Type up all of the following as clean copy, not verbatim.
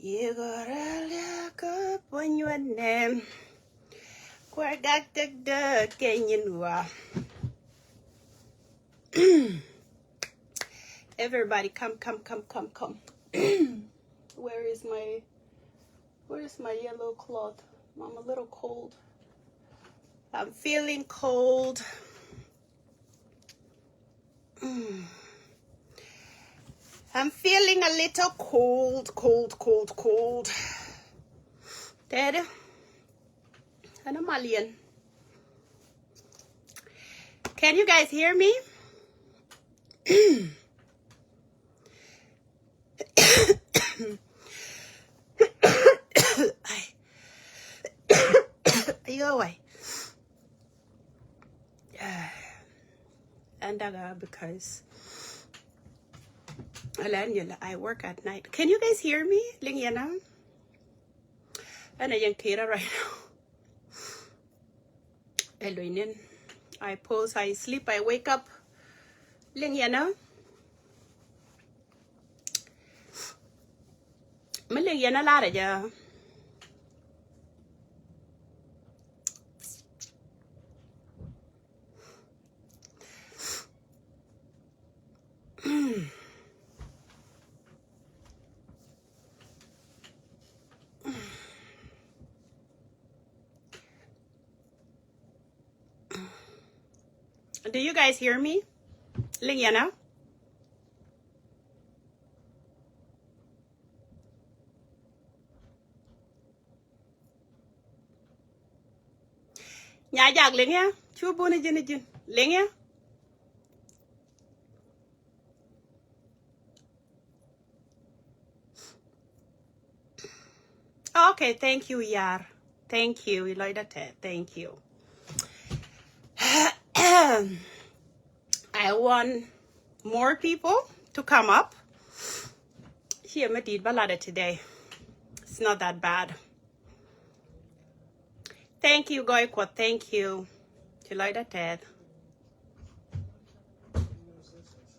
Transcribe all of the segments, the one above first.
You gotta look up when your name. Where got the Kenyan. Everybody come. Where's my yellow cloth? I'm a little cold. I'm feeling cold. I'm feeling a little cold. Daddy, and I'm alien. Can you guys hear me? You away. And because I work at night. Can you guys hear me? Lingyana? And I can't right now. I pause, I sleep, I wake up. Lingyana? Lingyana lara ja. Do you guys hear me? Lingyana? Nhà giặc lên nha. Chú bố này chân. Lên nha. Okay, thank you, Yar. Thank you, Eloida. Thank you. I want more people to come up. Here, I did balada today. It's not that bad. Thank you, Goikwa. Thank you. Eloida Ted.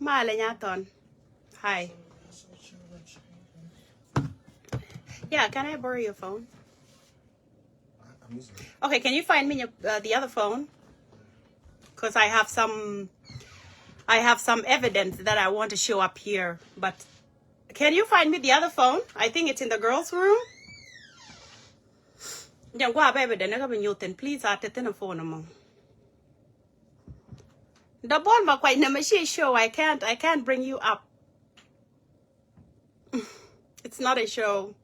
Malenyaton. Hi. Yeah, can I borrow your phone? Okay, can you find me the other phone? Because I have some evidence that I want to show up here. But can you find me the other phone? I think it's in the girls' room. Please, the phone. The ball ma quite never show. I can't bring you up. It's not a show.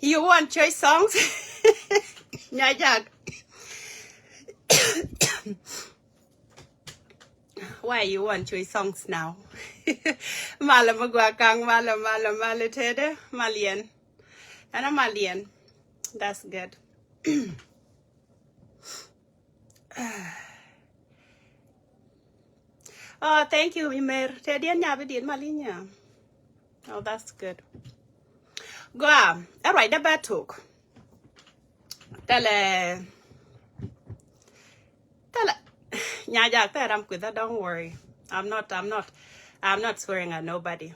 You want choice songs? Nyajak. Why you want choice songs now? Malamagwakang malam Malian. And I'm Malian. That's good. Oh, thank you, Imer. Oh, that's good. Go on. All right, the bad talk. Tell don't worry. I'm not swearing at nobody.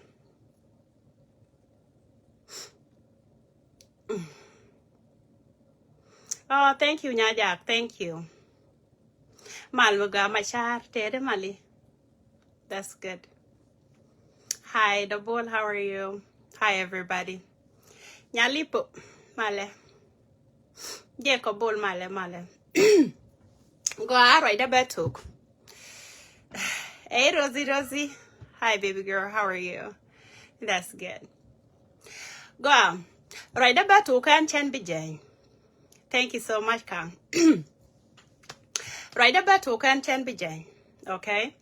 Oh, thank you, Nyajak. Thank you. Malmuga machar tere mali. That's good. Hi, the ball. How are you? Hi, everybody. Nyalipo male. Jeko ball male. Go right the bed talk. Hey, Rosie. Hi, baby girl. How are you? That's good. Go on. Right the bed talk and Chen Bijay. Thank you so much, Kang. Right the bed talk and Chen Bijay. Okay.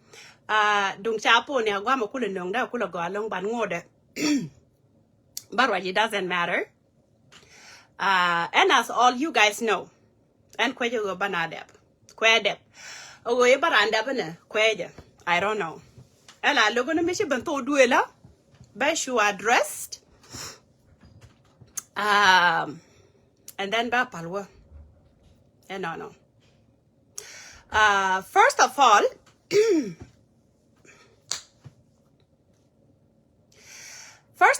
Dung chapo ne agwa makula nongda kula go along ban ngode. But right, it doesn't matter. And as all you guys know, and kwejo go banadep. Kwedep. Oh, we baranda bana. Kweja. I don't know. Ella logona mishi banto duela. Best you are dressed. And then ba palwa. No. First of all,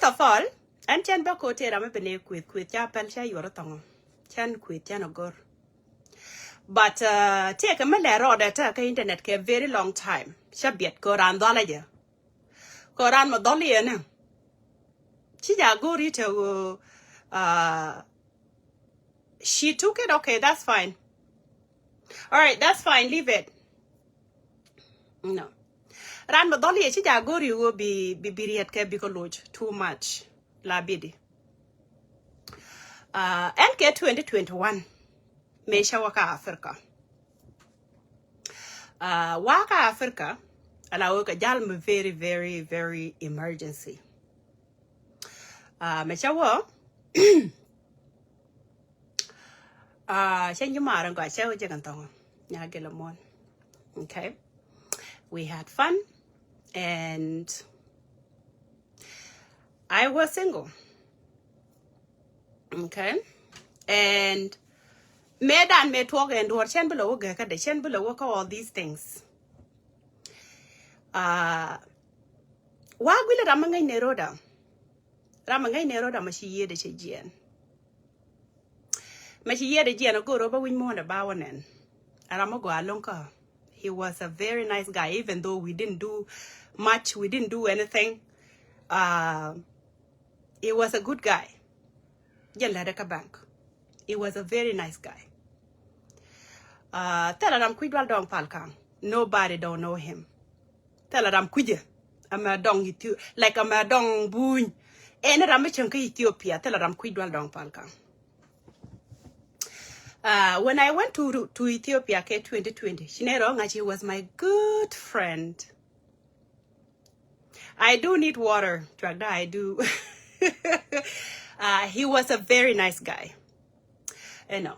of all, and chen ba ko te rame bene quit ya pel cha yoro tong. Chen quit ya no gor. But take a mele road at a internet ke very long time. Shabiet go ran dollar. Go ran ma dolly na. Chija go rito she took it, okay, that's fine. Alright, that's fine, leave it. No. Ran ma dolly chija go will be biriet ke bikoloj too much. La bidi. And get 2021. Mesha waka Africa. Waka Africa, and I work a jalm very, very, very emergency. Mesha wa, shen you mar and got show jigantong. Yagelamon. Okay. We had fun, and I was single. Okay. And Medan me talk and or chen below ga the chen below all these things. Wa gwile ramanga neroda. Ramanga neroda mashi ye de jian. Mashi ye de jian go over win more about one. Aramago alonka. He was a very nice guy, even though we didn't do much, we didn't do anything. He was a good guy. Jeladeka bank. He was a very nice guy. Tell her I'm quidwal dong palkang. Nobody don't know him. Tell her I'm quidja. I'm a dong Ethiopia. Like I'm a dong boon. And I'm a chunk Ethiopia. Tell her I'm quidwal dong palkang. When I went to Ethiopia, 2020, she was my good friend. I do need water. I do. He was a very nice guy. You know.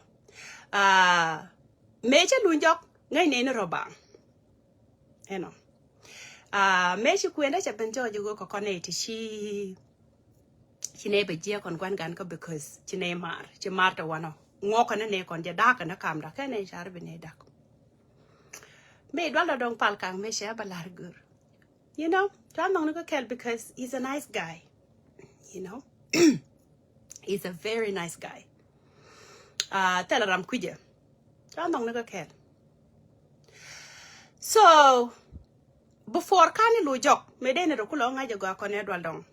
Major Lunjok, ngay nene robang. You know. Major Kwenda Chapenjo, you go coconate. She never jeer con Gwanganka because she name mar. She marta one. Walk on a neck on the dark and a camera. Can I share a duck? Made Walla Dong Palkang, may share Balargur. You know, I'm not going to kill because he's a nice guy. You know, he's a very nice guy. Tell her I'm quidja. I'm not going to kill. So, before Kani Lujok, Medena Rokulong, I go on Edward Dong.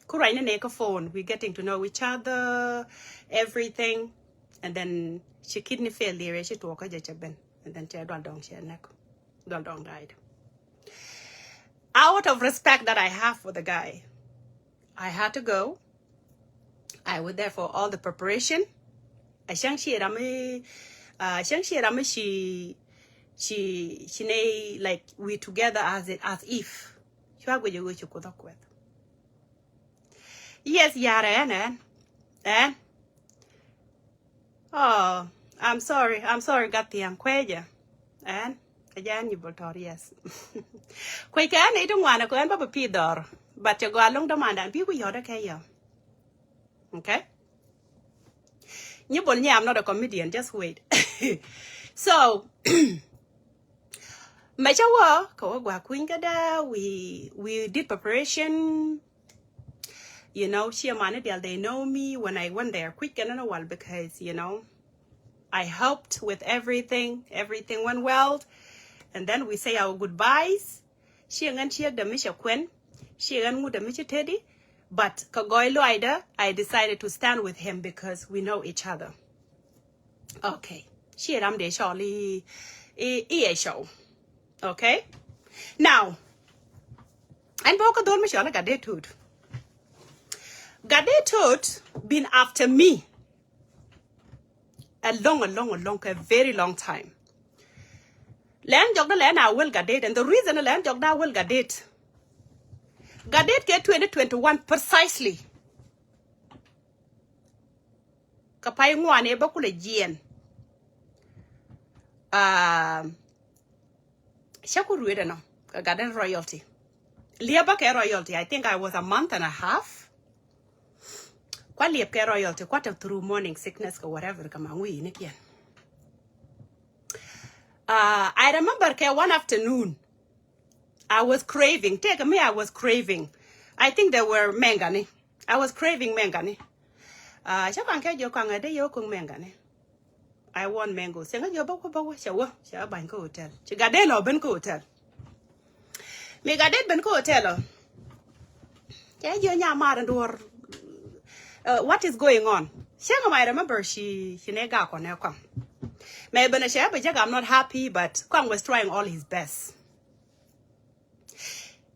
Kuraina make a phone. We're getting to know each other, everything. And then she kidney failure, she took a judgment. And then she had Dong, she neck. Dong died. Out of respect that I have for the guy, I had to go. I was there for all the preparation. I think she like we together as if you could talk with. Yes, Yara and oh, I'm sorry, got the Anquaja. And again, you will tell yes. Quick, I don't want to go and Papa Pidor, but you go along the man and people you're okay. Okay? I'm not a comedian, just wait. So, we did preparation. You know, they know me when I went there quick and a while because, you know, I helped with everything. Everything went well. And then we say our goodbyes. She and the Misha Quen. She and the Misha Teddy. But Kagoy I decided to stand with him because we know each other. Okay. She and the Charlie show. Okay? Now, and Boka don't Michelle got their tooth. Gadet been after me a very long time. Land jog the land I will Gadet, and the reason the land jog that will Gadet get 2021 precisely. Kapai ngwane bakule jien. Shakuru no Garden royalty. Liabake royalty. I think I was a month and a half. Quali a royalty, quarter through morning sickness or whatever come on we in I remember one afternoon I was craving. I I think they were mangani. I was craving mangani. Chakan ke jo kanga de yo kung mangani. I want mango. Senga jo ba shawa ban ko hotel. Chigade lo ben ko hotel. Me gade ben ko hotel. Ya jo nya mar ndor. What is going on? Shenga I remember she nega ko ne kwam. Me ben she but I'm not happy, but Kwang was trying all his best.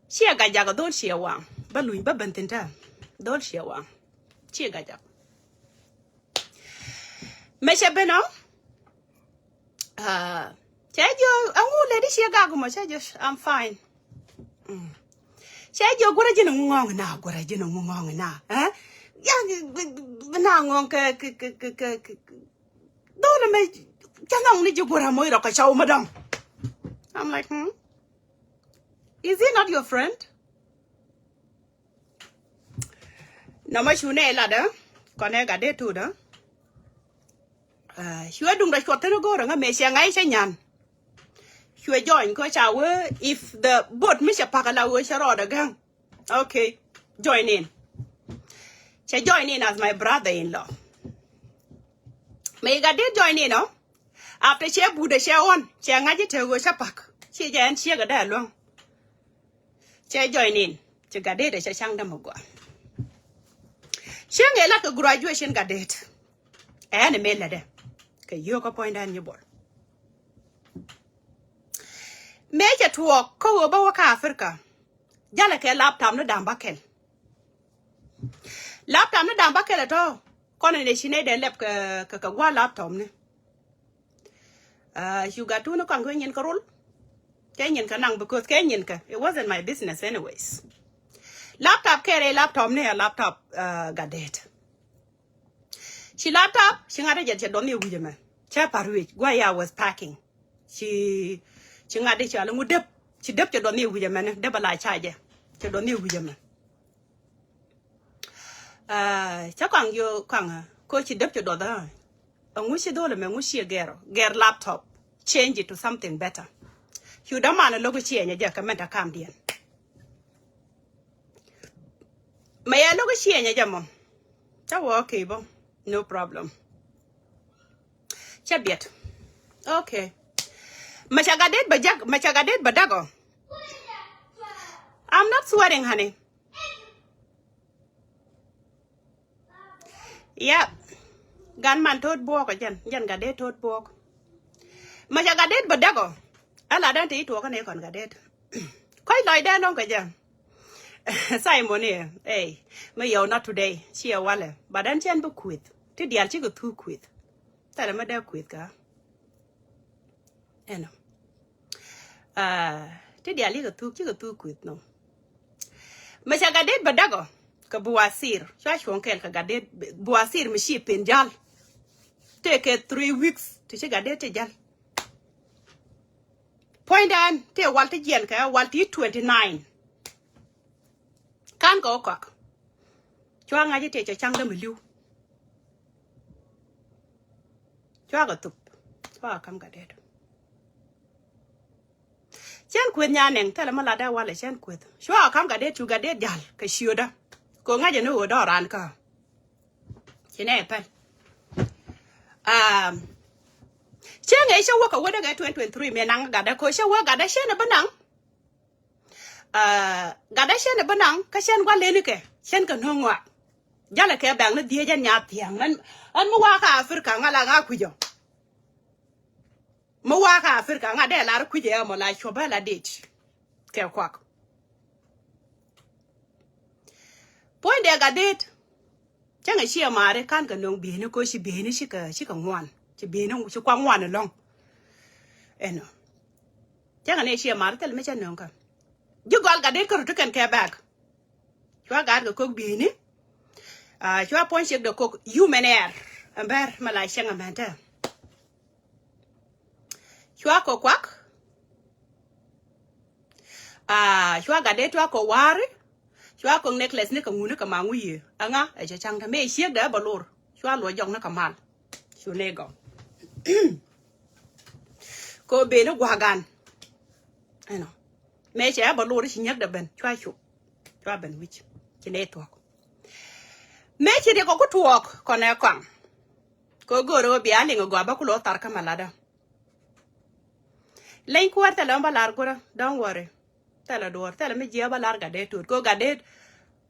She ga jaga don't she wa. Ba lui ba bentinta. Don't she wa. She ga jaga. Me she beno Chejo, I'm lady she gago mo I'm fine. Chejo gora jino ngong na gora jino ngong na. Ya na ngong ke don't me janong ni jugora mo iro ka chaw madam. I'm like, is he not your friend? No ma shune lada. Kone ga de tu da. Sure dung da short no go nga me sia ngai se nyan. Sure join ko chawe if the boat me sia pakala wo sia ro da gang. Okay, join in. She join in as my brother-in-law. Me ga did join in, no? After she bude she on, she ngaji te wo sia pak. She jan she ga da long. She join in. She ga de she chang da mo go. She ngela ka graduation ga de. And me la de. Okay, you go point down your board. Major to walk, go over Africa. Jalake laptop no damn bakel. Laptop no damn bakel at all. Coronation de lep kakawa laptop. You got to no Kenyan Carol. Kenyan Kanang because Kenyan, it wasn't my business, anyways. Laptop carry laptop near laptop got dead. She laptop, she got a jet don't know with me. Chaparwich, why I was packing. She got a child and dip. She dipped it on you with a man, double like charger. She don't know with a man. Chakang you kanga, coach dipped your daughter. And wish you don't man, wish you get laptop, change it to something better. You don't mind a logo chair and your jacket a come in. May I look at she and your jamon? Okay, bo. No problem. Chabiet. Okay. Machagadet badago. I'm not sweating, honey. Yep. Gunman told walk again. Jan gadet told walk. Machagadet badago. I'll don't eat walk on a con gadet. Quite like that, Uncle Jan. Simon here. Hey, may you not today. She a wale. But then she book quit. Did the article too quit? Tell him a quit, girl. You know. Did the illegal too quit, no. Machagadet badago. Kabuasir. Shashon kel kagadet buasir mishi pinjal. Take it 3 weeks to chagadet jal. Point on, take Walter Jenka, Walter 29. Can't go cock. Chuang agitate a chang them with you. Chuagatup. Come got it. Chen quit yanning, tell him a ladder while I shan't quit. Sure, come got it, you got it, yal, Kashuda. Go ngaja no door anka. Chinepen. Chen I shall walk away to get 23 men and got a kosha work at a shen a banang. Gada shen a banang, Kashan one lenike, Shen can hung up. Jalaka bang the dear yat young and Muwaka Africa, Malaga Quijo. Muwaka Africa, Adela Quijo, Mola Chobella ditch. Care quack. Point there got it. Chang a sheer mare can't go no be no she be in she can one. She be no she quang one along. No. Chang a sheer mare tell me nunca. You got it to can care back. You got the cook be in it. You are pointing the cook human air and bear Malay shang a manta. You are cook quack. You are got it to a worry. Chua con necklace ni kamu ni kamang wi anga e cha chang ta me siek da balor chua lo jong na kamal chu nego ko be no gwagan ano me cha balor chi nyak da ben chua chu chua ben wich chine tuok me chine ko tuok kone kwang ko goro bi ali ngo ba kulo tar kamalada len kuarta lamba largora don't worry tela dor tela me jeba larga de tur ko gadet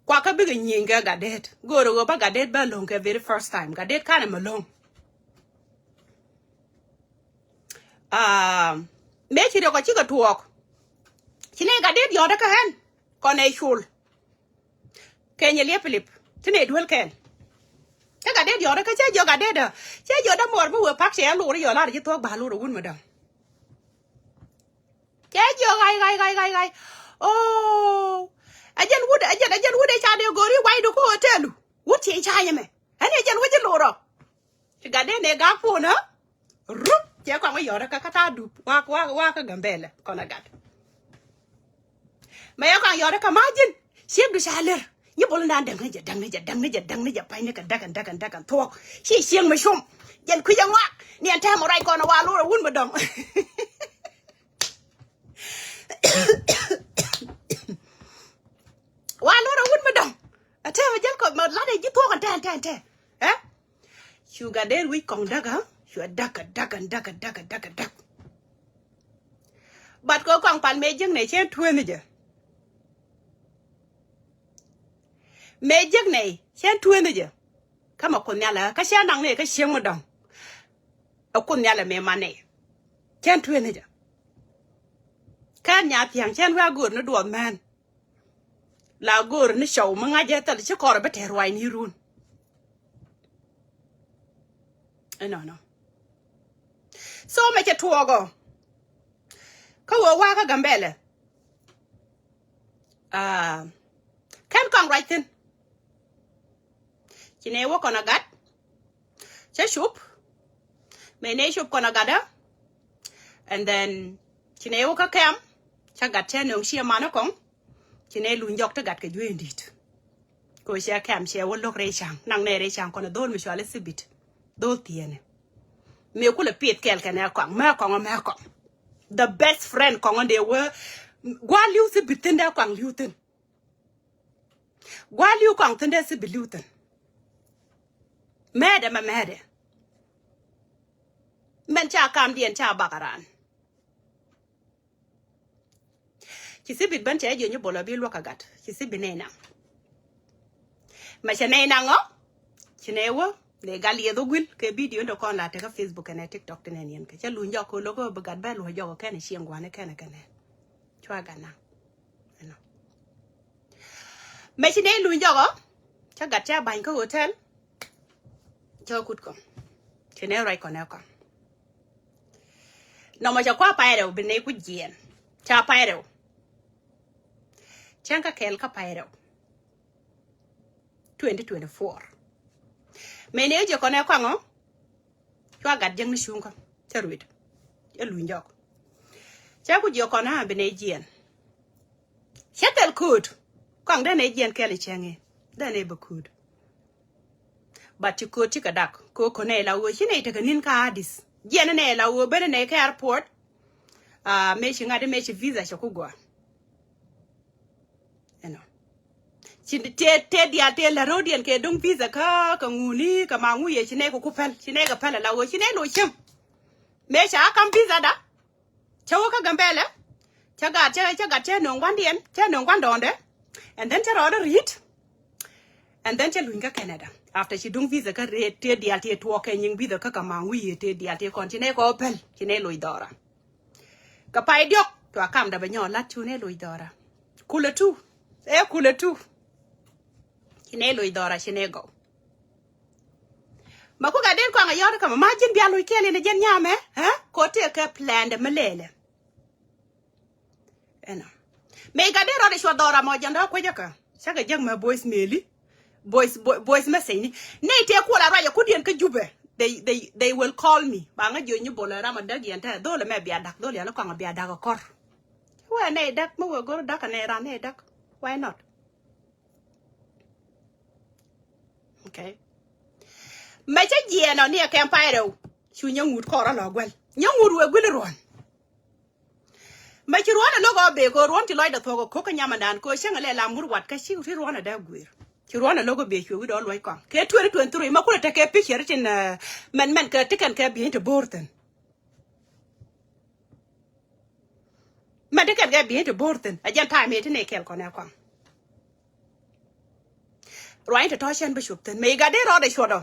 kwa ka big nyinga gadet goro go ba gadet ba long ke very first time gadet kana malong me chine ko chiga tuok chine gadet yoda ka hen kone shul Kenya lia Philip tine duel ken ka gadet yoda ka che yo gadet che yoda mor bu pak che lu ri yo la ri to ba lu ro un ma da che yo gai oh ajen wood e cha de gori wai do ko hotelu wood che cha yeme ani ajen wood lu ro che gadet ne ga fu na rup che kwa yoda ka ta du wa ka gambele kona gad ma ya kwa yoda ka majin sheb du shaler you bol nan dang ja pai ne ka dagan to shi siang ma shum yen ku yang wa ni an ta mo rai ko na wa lu wun ma dong wa lu wun ma dong ate ma jel ko ma la de ji to kan tan eh sugar der wi kong daga shu daga bat ko kong pan me jeng ne chen thue ne je me jek này chen tuwe ne je kama kunyala ka chen nang ne ka chen mo dong a kunyala me mane chen tuwe ne je kan nya piang chen wa gur no do man la gur ni show ma nga je tal che kor ba ter wai ni run no so me che tuo go ka wo wa ka gambele kan kong right then chine wo kona gat che shup me ne shup kona gada and then chine wo ka kem cha gat che no shia mana kong chine lu njok ta gat ka jwe ndit ko shia kem shia wo lok re chang nang ne re chang kona don mi shwale sibit do tiene me ko le pit kel kana kong ma kong the best friend kong de wo gwa liu sibit nda kong liu tin gwa liu kong tin de sibit liu tin mede men cha kam dien cha bakaran ci sibit ban cha je ñu bolo bi lo ka gat ci sibit ne na ma cha ne na ngo ci ne wo le gal ye do gwil ke video ndo kon la te ka Facebook ne TikTok te ne yen ke cha lu njoko lo ko bagat ba lo jogo ken shi ngwane ken chwa gana no ma ci ne lu njogo cha gat cha ban ko hotel cho cút con thì nếu rồi còn nào con nó mà cho qua bài đâu bên này cũng diện cha bài đâu chẳng có kẹo có bài đâu 2024 mấy nếu cho con nào con không cho gạt dân nó xuống con cho rồi cái lùn dọc cha cũng cho con nào bên này diện chắc là cút con đây này diện kẹo chẳng nghe đây này bực cút but you could take a duck ko kone la wo shine ta ganin ka hadis jena ne la wo bere ne ka airport me shi ngade me shi visa shi ku gwa shi te dia te la rodian ke dong visa ka nguni ka mangu ye shine ko kupel shine ga pala la wo shine lo shim me sha kam visa da chawo ka gambele chaga no ngwandien cha no ngwandonde and then cha ro read and then cha luinga Canada after she dung visa ka re te dia te to ka nyin visa ka mangu ye te dia te kon chine ko pel chine lo idora ka pai diok to akam da banyo lat chune lo idora kula tu chine lo idora chine go ma ko ga den ko nga yor ka ma jin bia lo kele ne jen nyame ko te ka plan de melele me ga de ro de shwa dora mo janda ko jaka saka jang ma boys meli boys message ne te ko la raja ko dien ka jube they will call me ba nga jo nyu bola rama dag yenta do le me bia dak do le la ko nga bia dak kor wa ne dak mo wo go dak ne ra ne dak why not okay me cha je no ne ka empire chu nyangut ko ra lo gwel nyangut we gwel ron ma ci ruana logo be ko ruon ti loy da to ko nyamadan ko shenga le la mur wat ka shi ri ruana da gwir ci ruana logo be ci wi do loy ko ke 2023 ma kula ta ke picture tin men ka tikan ka bi to borten ma de ka bi to borten a jan ta me tine kel ko na ko roin to shen be shupten me ga de ro de shodo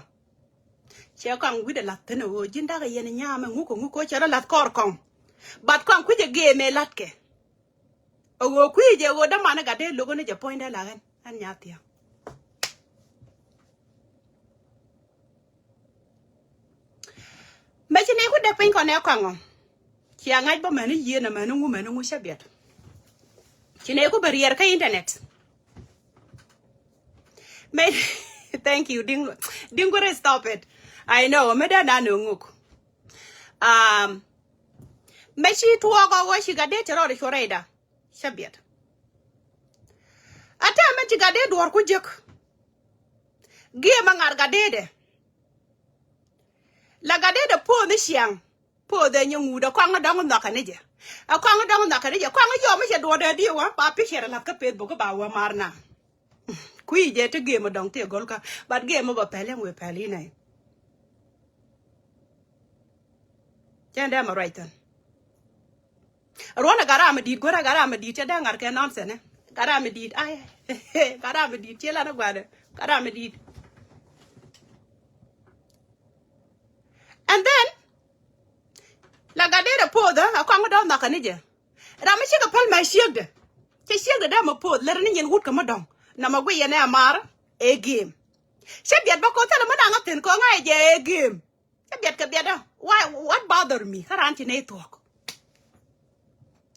che kan wi de latten o jinda ga yen nyama nguko che lat kor kon bat kan ku je ge me latke o ku je go da mana ga de logo ne je point da la gan an nyatia me chine ku de pin ko ne kon chi angai ba mani ye na mani ngu shabiat chine ku barrier ka internet me thank you ding go stop it I know me da na nguk me chi tuwa go wo shi ga de tero de shoreda shabiat ata me ti ga de dor ku jek ge mangar ga de la ga de po ni siang po de nyu da kwang da ngom da ka ne je a kwang da ngom da ka ne je kwang yo me je do de di wa pa pi shere la ka pe bu ko ba wa marna kui je te ge mo dong te gol ka bat ge mo ba pele we pele nei janda ma right then Rona gara medit gora gara medit ya dangar ke nonsense gara medit ay gara medit chela na gwade gara medit and then la gadere poda akwango don na kanije rama chiga pal ma shiegde che shiegde da ma pod lere ni yen wut ka madong na magwe yene amar e game she biat ba ko tala madanga ten ko ngai je e game she biat ka biada why what bother me karanti ne talk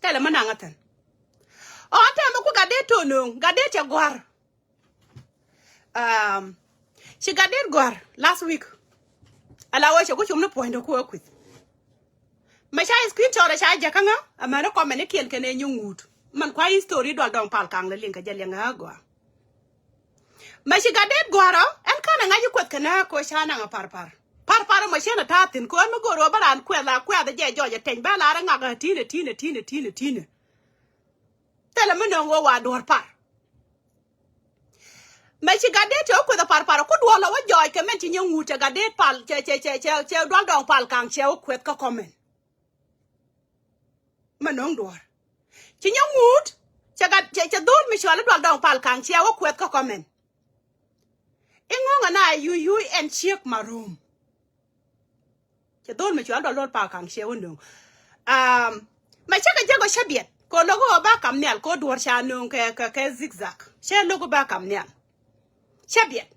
tele mananga ten o ate ma ku gade tonu gade che gwar she gade gwar last week ala wo she ku chumna point ko kwit ma sha screenshot sha jakanga amana ko mene kien kene nyungut man kwa history do don pal kang le linka jelenga gwa ma shi gade gwaro en kana ngaji kwet kana ko sha na parpar ma shena tatin ko ma goro baran kwela kwa de je joje ten bala ra ngaga tine tele meno wo wa dor par ma shi gade to ko da parpar ko do la wa joy ke men ti nyungut gade pal che do don pal kang che o kwet ka komen manong dor ci nyamut ca dol mi shola dol dong pal kan ci awo kwet ko komen ingonga na yu en check marum ca dol mi shola dol pal kan ci wondo ma ca ga jago shabiet ko logo ba kam nel ko dor cha non ke zigzag che logo ba kam nel shabiet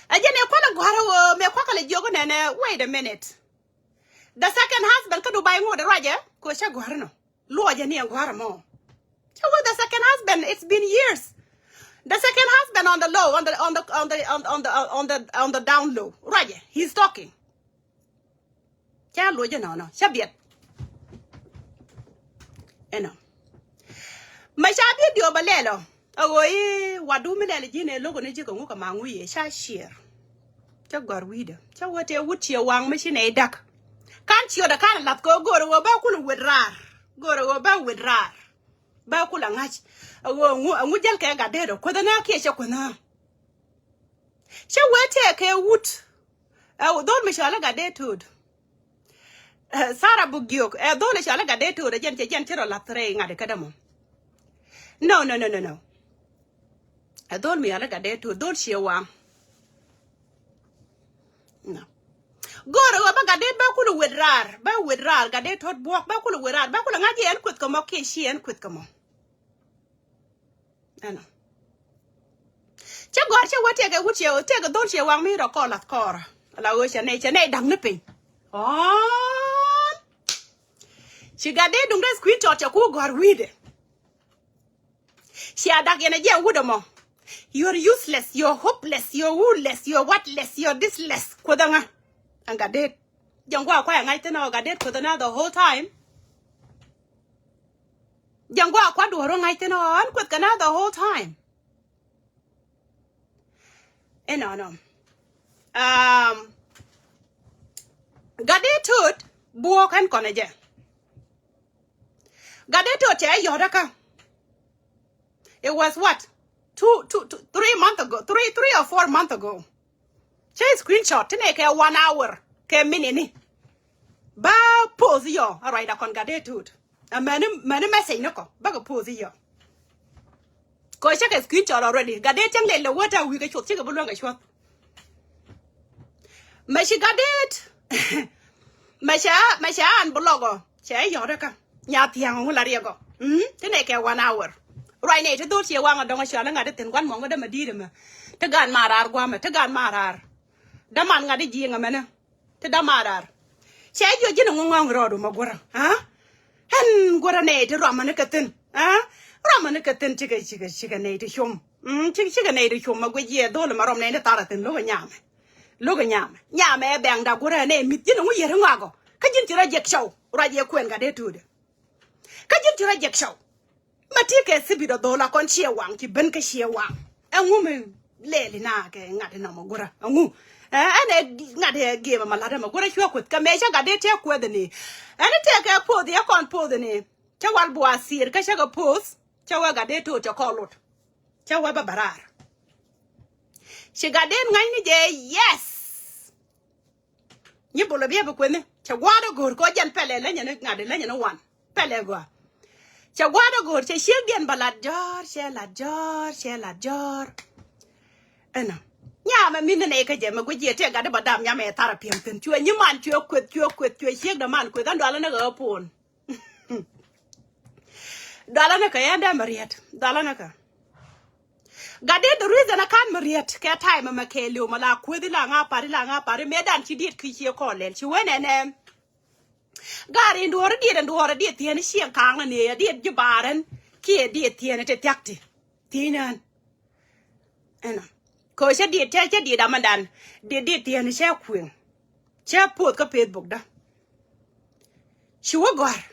ajene ko la gwaro me ko kala jogo nene wait a minute the second husband ka Dubai ngode raje ko sha gwarno loje ni ngwara mo so with the second husband it's been years the second husband on the low on the down low raje he's talking cha loje no shabiet eno ma shabiet dio balelo awoi wadu mi lele jine logo ne jiko nguka manguye sha share cha gwarwida cha wote wuti wang machine dak can't you the kind of lap go to ba kulu widrar go to ba widrar ba kula ngach ngu jel ke ga dedo ko na ke she ko na she wete ke wut don mi shala ga de tud sara bugyok don le shala ga de tud jen tiro la tre ngade kadamo no don mi ala ga de tud don she wa no goro ba gade ba kulu widrar gade tot buok ba kulu widrar ba kulu ngaji en kwet ko mo ke shi en kwet ko mo ano che gor che wote ga wuche o te ga don che wang mi ro ko lat kor la o che ne dang ne pin on chi gade dum des screenshot che ku gor wide shi adak ene je wudo mo you're useless, you're hopeless, you're wooless, you're whatless, you're thisless kodanga and gade jangwa kwa ngai tena gade kodana the whole time jangwa kwa do ro ngai tena an kwet kana the whole time no gade tut buok an koneje Gadeto che yodaka. It was what? 3 months ago. 3 or 4 months ago. Che screenshot. Tene ke 1 hour. Ke minute. Ba pose yo. Alright, I can gadeto. A man message noko. Baga pose yo. Ko check a screenshot already. Gadet chang le water we get shot. Check a bulonga shot. Mashi gadet. Masha and blogo. Che yodaka. Nyati yang hula riego. Tene ke 1 hour. Right now, to do she wang a dong a shell and I didn't one monga de medidum. To gan marar guama, to gan marar. The man got a jing a manner. To the marar. Say you didn't want road, Magura, huh? And guaranate Romanikatin, huh? Romanikatin chickenate home. Chickenate home, a good year, dollar marom named Taratin, look a yam. Look a yam. Yam, a bang that good name, you know, we are wago. Can you reject show? Right, your queen got it to the. Can you reject show? Matike sibido dola kon chia wang ki ben ka chia wang engu me leli na ke ngade na magura engu ane ngade game malada magura chwa kwet ka meja gade te kwed ni ane te ka po de kon po de ni cha wal bo asir ka shaga pos cha wa gade to cha kolot cha wa babarar she gade ngai ni je yes ni bolo bia bu kwene cha wada gor ko jan pele le nyane ngade le nyane wan pele go cha gwada gor cha shegen balad jor shela jor ena nyama min ne ka je ma guje te ga da badam nyama e tara piem ten chue nyiman chue kwet sheg da man kwet dan dala na ga pon dala na ka yanda mariet dala na ka gade the reason I can't mariet ka time ma ke lu mala kwedi la nga pari medan chi dit ki che ko len chi wenen Gari nduwara di tiene sien kanga ne di jubaren ki di tiene te takti tinan ena ko se di te di damandan di tiene se kwin che pot ka Facebook da shuwa gwar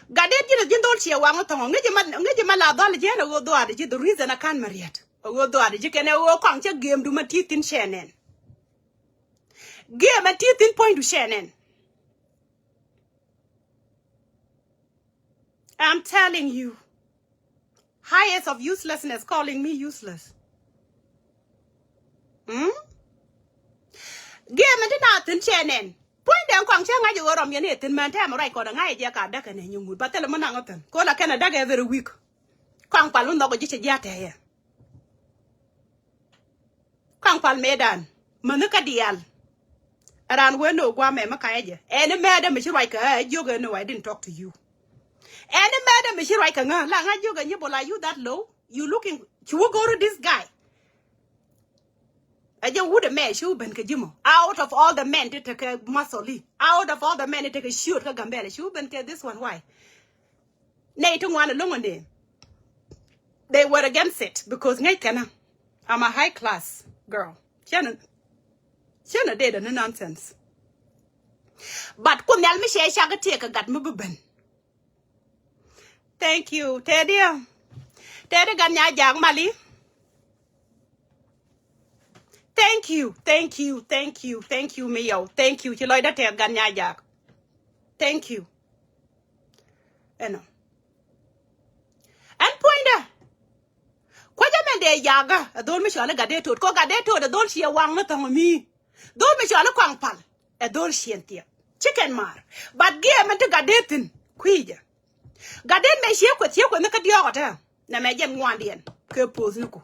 gade di jindol che wanga to ngeje ma la dal je na go do ade the reason I can mariet go do ade je kene wo kwang che game du ma titin shenen game a teeth point to Shannon. I'm telling you, highest of uselessness calling me useless. Game a nothing Shannon. Point down Kwang Chang, you were on your net and man time right got an idea car duck and you would, but tell a manangotan. Call a Canada every week. Kwang Palun dog just a yata here. Kwang Pal Medan, Manuka Dial. Around when no guame makaja. Any madam is like a yoga. No, I didn't talk to you. Any madam is like a langa yoga. You that low? You looking? You will go to this guy. I just would a man shoot Ben Kajimo. Out of all the men to take a muscle. Out of all the men to take a shoot a gambella. Shoot Ben this one. Why? Nay, to one alone day. They were against it because Natana. I'm a high class girl. Shannon. Shana did no nonsense. But kun yal mi she shaga take a gat mububen. Thank you, Teddy. Teddy ganya jang mali. Thank you, Mio. Thank you. Chiloida te ganya jak. Thank you. Eno. And pointer. Kwaja mende yaga. A don mi shala gadeto. Ko gadeto the don she wang na tong mi. Don't me shala kwang pal. A door shientia. Chicken mar. But game and to gadetin. Quija. Gaden me shake with you when the cadiota. Na me jem wandian. Kerpos nuku.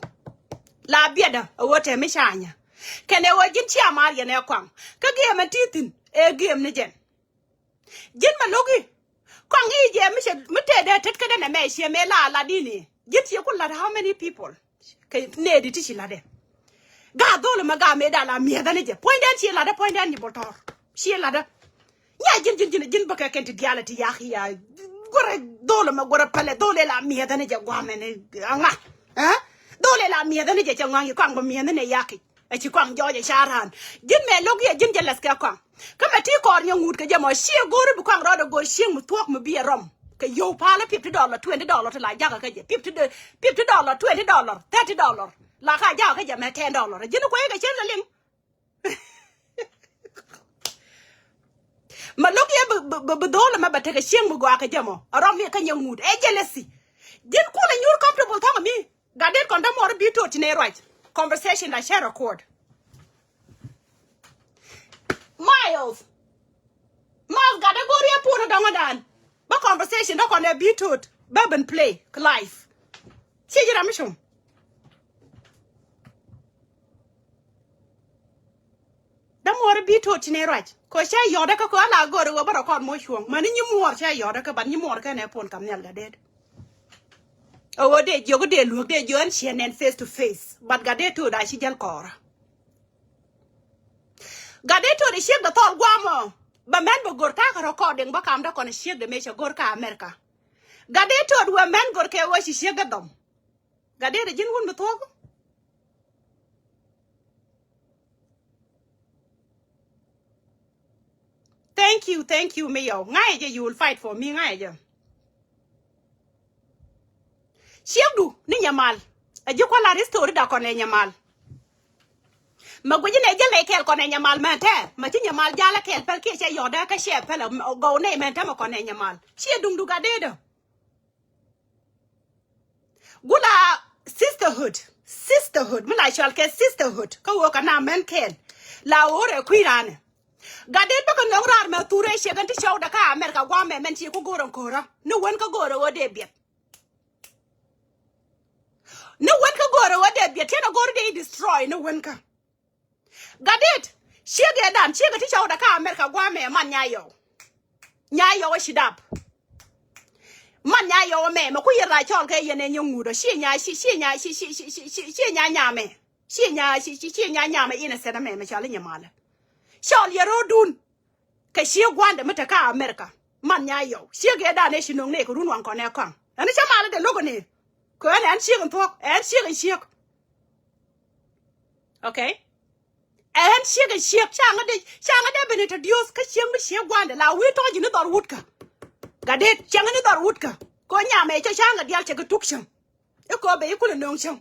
La bieda. A water me shanya. Can I wajin chia marian air kwang? Ka game and titin. A game nijen. Jin malogi. Kwang e jam mete de tetka na me she me la ladini. Get you could how many people? Nedi tishilade. God dole maga me da la mieda ne je point dan she la da point dan ni botor she la da nya jin baka kenti diality ya gore dole ma gore pale dole la mieda ne je gwame ne anga dole la mieda ne je changwa yi kwang ba mieda ne yaki e chi kwang joje sharan jin me logi jin jelas ka kwang kama ti kor nya ngut ka je mo she gore bu kwang rodo go she mu tok mu bi rom ka yo pala $50 $20 to la jaga ka je $50 $20 $30 la ka ja ka jame $10 jinu ko ga chen ling Ma look ya bedola ma bataka sheng mu gwa ka jamo. Arom me kan yang mood. E jealousy. Din kula you're comfortable tong me. Gadet konda more be to tine right. Conversation I share record. Miles gada goria puna dongadan. Ba conversation do konda be to bourbon play life. Chijira mishum. Da more be to tine right. Ko sha yoda ka ko ala gore wo bara kon mo shuong. Mani nyi more sha yoda ka ban nyi more ka ne pon kam nyal gadet. Oh, they jogo de look de join and face to face. But gade to da she jal kor. Gade to the ship the thought guamo. But men go gorta recording back am da kon ship the measure gorka America. Gade to where men gorke was she shake them. Gade the jin won talk. Thank you, Mayo. Ngaja, you will fight for me, Ngaja. Shiadu, Ninyamal. A Jukola story da Conenyamal. Magwin a kel Conenyamal mate, Matinyamal Jala kel Pelkisha Yodaka Shepel, go name and Tama Conenyamal. Shiadum do Gadedo. Gula sisterhood, Mila shall get sisterhood. Go work an amen kel. La ore quirane. Gadet baka no rar ma ture shegan ti show da ka America gwa me men chi ko goron kora. No one ka goro wo de biet. No one ka goro wo de biet. Tena goro de destroy no one ka. Gadet shege dan shege ti show da ka America gwa me man nyayo. Nyayo wa shidap. Man nyayo me ma ku yira chol ke yene nyungu do shi nya nyame. Shi nya nyame ina seda me chale nyamala. Shall yero dun ka she gwanda mata ka America man nya yo she ge da ne shi no ne ko run wan ko ne kan ani chama de logo ne ko an shi gon tok an shi okay an shi changa de benita dios ka she mi she gwanda la wi to ji ne dor wutka gade changa ne dor wutka ko nya me changa dial che ka tukshan e ko be ku le non chang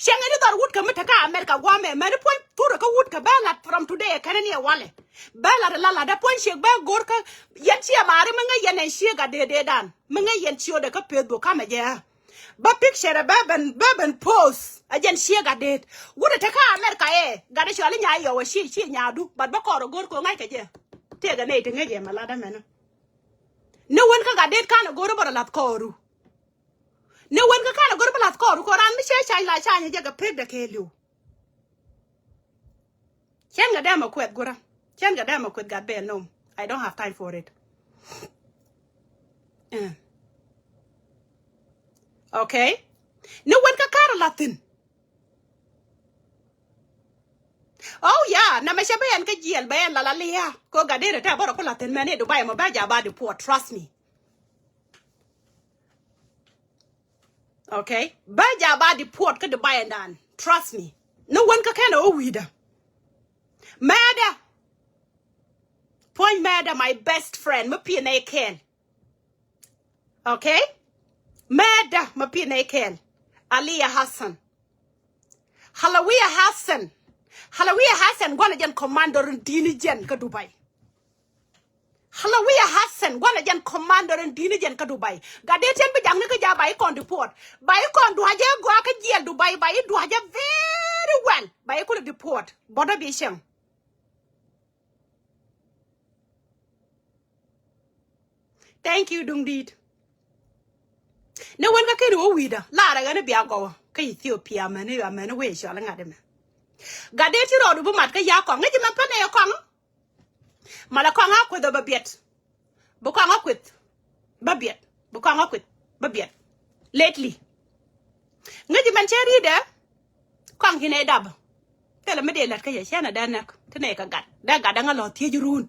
Shanga ni dar wood ka mata ka America gwa me many point pura ka wood ka bella from today kanani wale bella la da point shek ba gor ka yanchi amare menga yenen shega de dan menga yanchi oda ka pedo ka me ja ba picture baben post ajen shega de wood ta ka America ga de shali nya yo shi nya du but ba ko gor ko ngai ka je te ga ne te ngai mala da mena no one ka ga de kana gor bara lat koru No one can kind of go to the car, Koran, Michelle, like China, Jaga Pig the Kelu. Changa Dama quit, Gura. Changa Dama quit got bear. No, I don't have time for it. Okay? No one can kind of Latin. Oh, yeah, Namashabe and Kajil, Bayan La Lia, go Gadera, Tabor Latin, man, to buy a baja about the poor, trust me. Okay? Baja ba the port ka the buy and dan. Trust me. No one ka kind of weed. Mada. Point Mada, my best friend. Mapina Ken. Okay? Mada, Mapina Ken. Aliyah Hassan. Halawiya Hassan, one again commander in Dinijan ka Dubai. Halawiya Hassan, one again commander in Dinijan ka Dubai. Gadetian be young nigga by con deport. By con do haja guaka jail Dubai by do haja very well. By a could deport. Boda bisham. Thank you, Dungdeed. No one can do weeder. Lara gonna be a go. Ka Ethiopia man, a man away, shall I him. Gadeti road bumat ka yakong, let him a pane a kong. Malakong up with a babiet. Bukong up with babiet. Bukong up with babiet. Lately. Najiman cherry there. Kong in a dub. Tell a midday like a shana danak to make a gut. That got a lot here rune.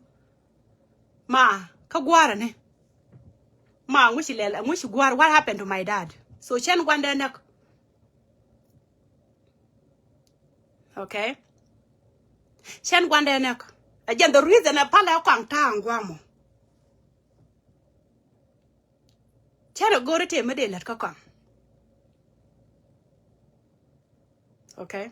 Ma, Kagwarane. Ma, wish you what happened to my dad. So Shan wonder neck. Okay? Shan wonder neck. Again, the reason a pala kong tang guamo. Chero go to him a day let come. Okay?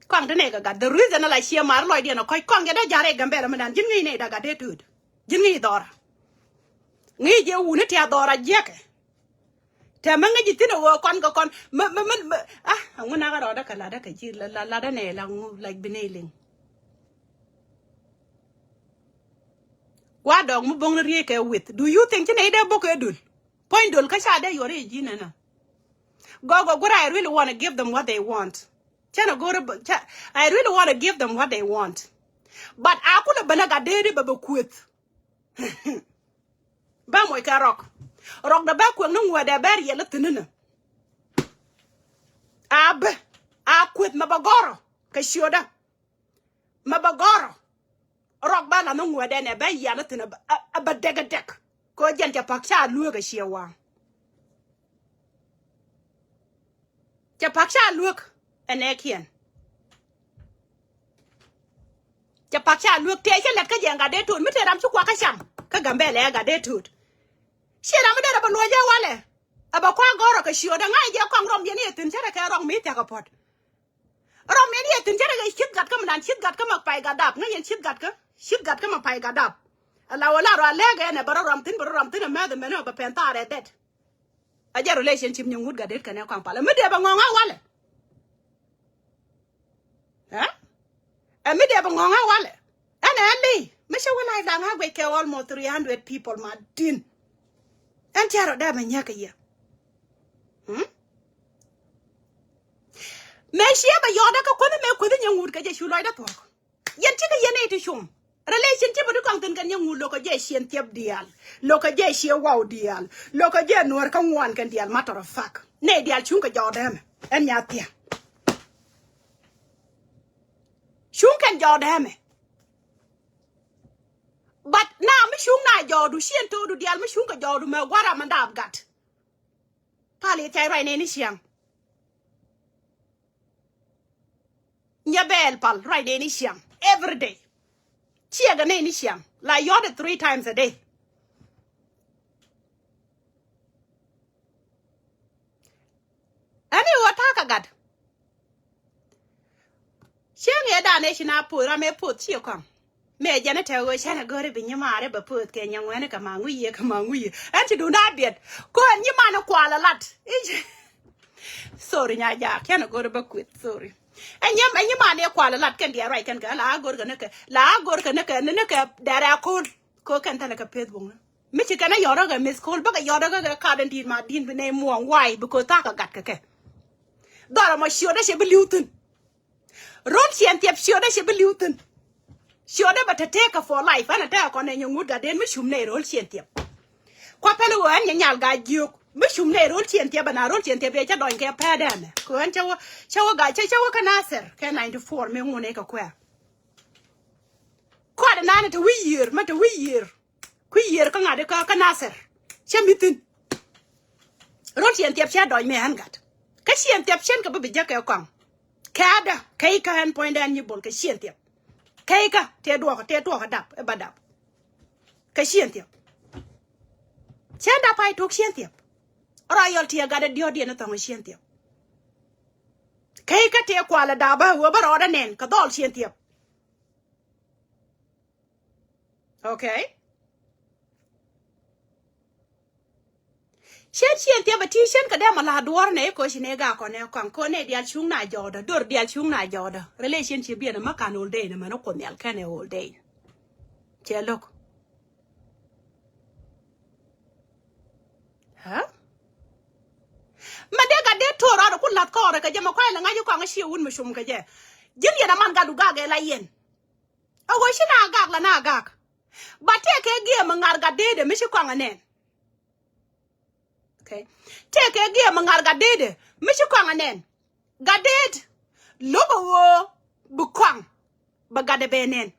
Kong the nega got the reason I share my lord, quite kong get a jare gambella man, Jimmy neda got it to Jimmy Dora. Need you wouldn't tear Dora jack. Tamanga jitina work on go con. I'm gonna have a ladane like benailing. What dog mubong rieke with? Do you think you need a book edul? Point dul kashade your age, Go, I really want to give them what they want. I really want to give them what they want. But I could have been a gaddy babu quit. Bamoika rock. Rock the back when no where they're very yellow. I quit Mabagoro. Kashoda. Mabagoro. Rock bala no where then a bay yellow a badega deck. Go gently paksha look a shewa. Japaksha look an ekian. Japaksha look take a like a young gade to admit I'm to Quakasham. Kagambele gade to it. She am a loya wale. About Quagoro, Kashio, and I get come from Yaniat and Jeraka wrong me take a pot. Rom Yaniat and Jeraka ship got come and ship got come up by Gadap. No, and ship got come up by Gadap. Allow a lot of leg and a baroramtin, a mother man of a pentar at that. A dear relationship you would get it can come. A medieval wale. Huh? A medieval wale. And Andy, Mister when I done have wake almost 300 people, my din. And Tara Dam and Yaka. May she ever yodaka couldn't make within your wood get you like a talk. Yen chicken yen to shum. Relationship with the content can you look a jessi and tip deal. Look a jessi a wow deal. Look a jen nor come one can deal matter of fact. Nay, dear chunka jordam. And yatia. Shunk and jordam. But now, Miss Shuna Jordu, she and told the Almashunka Jordu, what am and I've got. Pali Terra in any young. Yabel pal, right any young. Every day. She had an any young. Like you're 3 times a day. Any what I got? She had a nation I put, I may put, she come. Me janitor was shana go to be your mother, but put Kenya when a come on we, and to do not yet. Go and your man a qual a lot. Sorry, ya cannot go to book with, sorry. And your man a qual a lot can be a right and girl, I go to Naka, that I could cook and take a pet woman. Michigan, a yoga miss call, but a yoga cardinal did my dean name one. Why? Because Taka got cake. Dora was sure that she be Luton. Ronchi and Tiep sure that she be Luton. Sure, but to take her for life and attack on a young wood that then Mishum Nair old Shantia. Quapello and Yal guy Duke, Mishum Nair old Shantia, and I wrote Shantia, don't care padan. Coencho, show guy, show can answer, can 94 me won't make a queer. Quite an anna to we year, but a wee year. Queer can add a can answer. Shamitin. Rochi and Tiap Shadow me hangat. Kashi and Tiap Shanka be Jacka come. Cada, Kaika and point and you bulk a Shantia. Kaika, te dog dap, a badap. Kashiantip. Send up, I took Shantiap. Royalty, I got a dear dinner on Shantiap. Kaika te quala daba, whoever or an end, Kadol Shantiap. Okay? Shantiap, a t-shirt, Kadam, a la duarne, coshinega, cone, dear chuna jorda, dur dear chuna jorda. Relationship be a macan all day, the manoconial can all day. Che look. Huh? Madega de tour out of Kulat Kora, Kajamaquai, and I you can't see a woman Shumkaja. Jillian a man got to gag a lion. Oh, was she not gag la gag? But take a gear mangarga de Michikanganen. Okay. Take a gear mangarga de Michikanganen. Gadet. Lobo Bukwang. Bagade benen.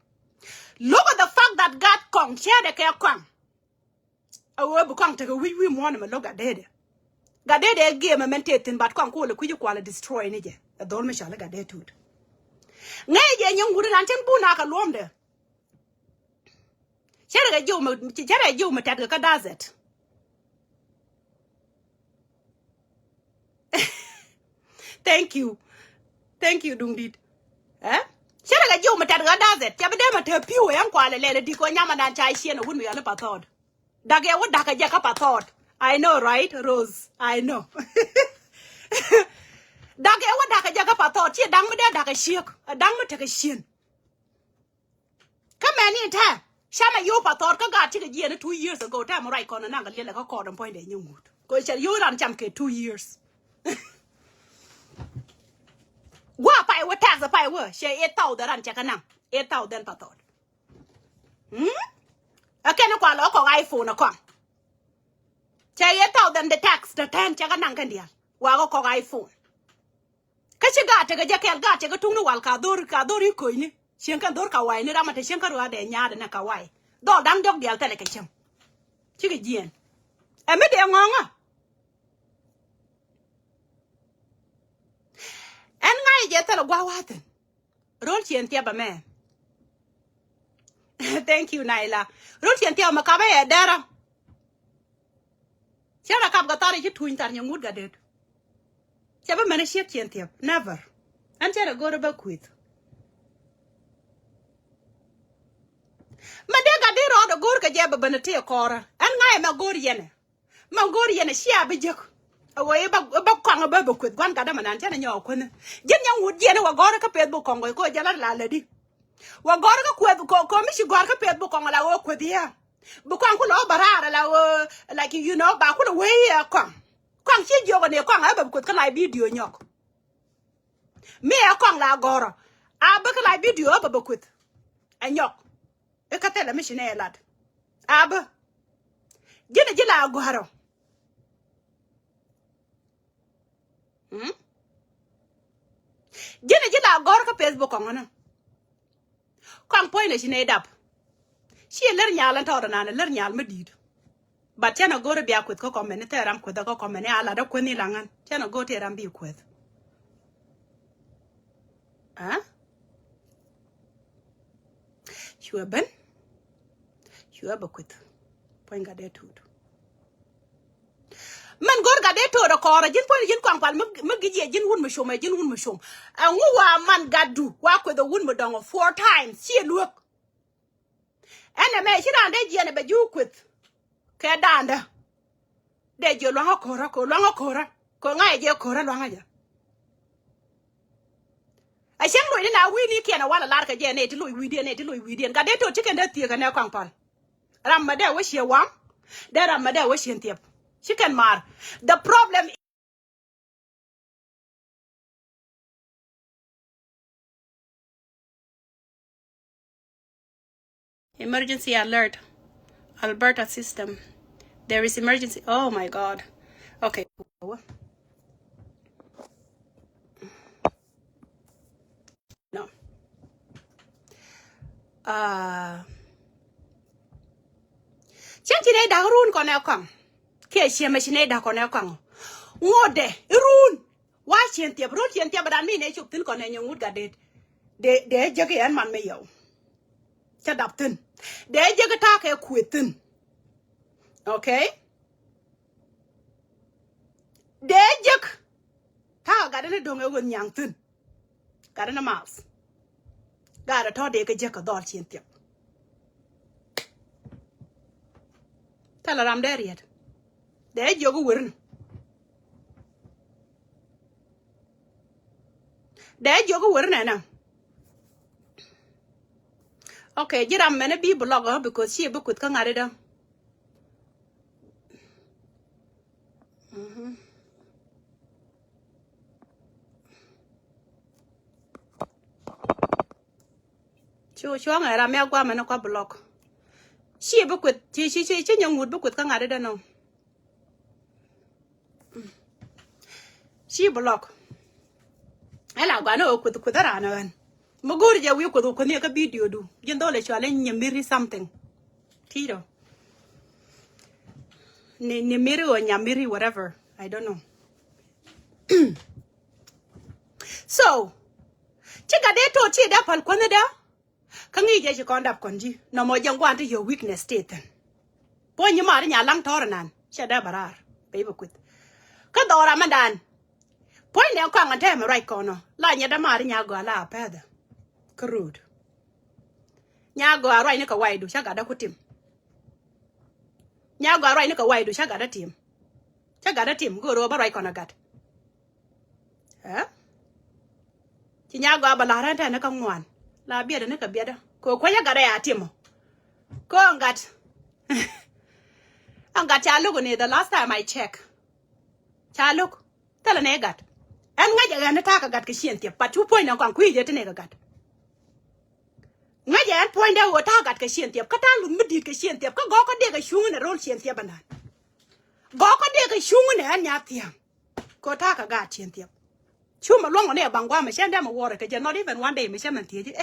Look at the fact that God Kong share the care Kwang. Oh, Bukwang take a wee morning and look at dead. Gadede a game a mentating but Kong call a quala destroy any day. A dolmishal got there too. Nay, young wooden anten bunaka londe. Share a Joe Mataka does it. Thank you. Thank you, Dungdit. eh chere ga jo mata ga dazet ya bede mata piwo yan kwale lele di ko nyama dan chai shien wunu ya le pathod dage wo daga je ka pathod I know right Rose I know dage wo daga je ka pathod chi dang mede daga shiek dang mata ga shien come any time shama yo pathod ka ga ti ga je 2 years ago time right kono na ga lele ka kodon point de nyungut ko chere yo ran cham ke 2 years Gua pai wa tax pai wa she 8,000 ran chaka nang 8,000 pathod akena kwa lo ko iPhone ko che 8,000 the tax the 10 chaka nang kan dia wa ko iPhone ka chi ga te ga jakel ga te ga tunu wal ka dor ko ni shen kan dor ka wai ni ramate shen ka ruwa de nya de na ka wai do dang jok dial tele ka chem chi ga jien e me de ngonga en ngai je tele gwa waten rol chien tia ba me thank you Naila rol chien tia ma ka ba e dara chara kap ga tare ji tuin tar nyamut ga det chaba mena shek chien tia never an chara go ba quit ma de ga de ro do gor ka je ba bana te kora an ngai ma gor yene shia ba jek away ba kwang ba quit gwan ga da manan chana nyo kun jen nyang wud yene wa gor ka pet bu kongo ko jala la la di wa gor ka kwet ko mi shi gor ka pet bu kongo la wo kwet ya bu kwang ku lo barara la wo like you know ba ku lo we kwang chi jogo ne kwang ba kwet ka la video nyok me kwang la goro a ba ka la video ba kwet anyok e ka tele mi shi ne lad aba jina jila goro jina gor ka Facebook ngona kan point ne shine dap shi ler nyalan to na ler nyal medid but tena gor bia kwet ko comment te ram ko da ko comment ala da ko ni langan tena go te ram bi kwet shuaban shuaba kwet point ga de tudu man gor ga de to da ko ra jin point jin kwang pal magije jin wun mushom angu wa man gadu wa ko the wun modong 4 times she look ene me shira de jene be ju kwet ke danda de jo lo kora ko ngai je kora lo ngaja a shen lo ni na wi ni ke na wala lar ka je ne ti lo wi de ga de to chicken de tie ka ne kwang pal ram ma de wo she wa de ram ma de wo she tiep chicken mar the problem emergency alert Alberta system there is emergency oh my god okay no chanti da run ko ne kwang ke she machine da ko ne kwang ngode run wa chen tie dan mi ne chup tin ko ne nyut ga de jege an man me yo cha dap tin de jege ta ke kwitin okay de jeg ta ga de donge won nyang tin ga de na mas ga de to de ke je ka dol chen tie ta la ram de riet de jogu wurn de jogu wurn na okay jiram mena bi blog because she bu kut ka ngare da chu ngara me gwa mena kwa blog she bu kut chi nyang wud bu kut ka ngare da no she blog ala gwa no kut ra na gan Mogori ja wi ko ne ka video du jendo le chale nyamiri something tiro ne miri or nyamiri whatever I don't know so chika de to chi da pal kone da kangi je ko ndap konji no mo jangwa to your weakness state po nyama nya lang tor nan shada barar baby quit ka dora mandan po ne ko ngate me right kono la nya da mari nya go la peda Crude. Nya go arai nika waidu shaga da kutim. Nya go arai nika waidu shaga da tim. Shaga da tim go ro barai kona gat. Eh? Ti nya go abala ranta na kan wan. La biya da nika biya da. Ko kwanya gada ya timo. Ko ngat. Angat cha look ne the last time I check. Cha look. Tell ne gat. En ngaja ga na taka gat ka shien tiep. But 2 point na kan kuije te ne gat. Ngaja en point da wo taka gat ka shien tiep. Ka ta lu midit ka shien tiep. Ka go ka de ka shungu ne rol shien tiep banan. Go ka de ka shungu ne an ya tiam. Ko taka gat shien tiep. Chuma longo ne bangwa ma shenda ma wore ka je not even one day me shaman tieje.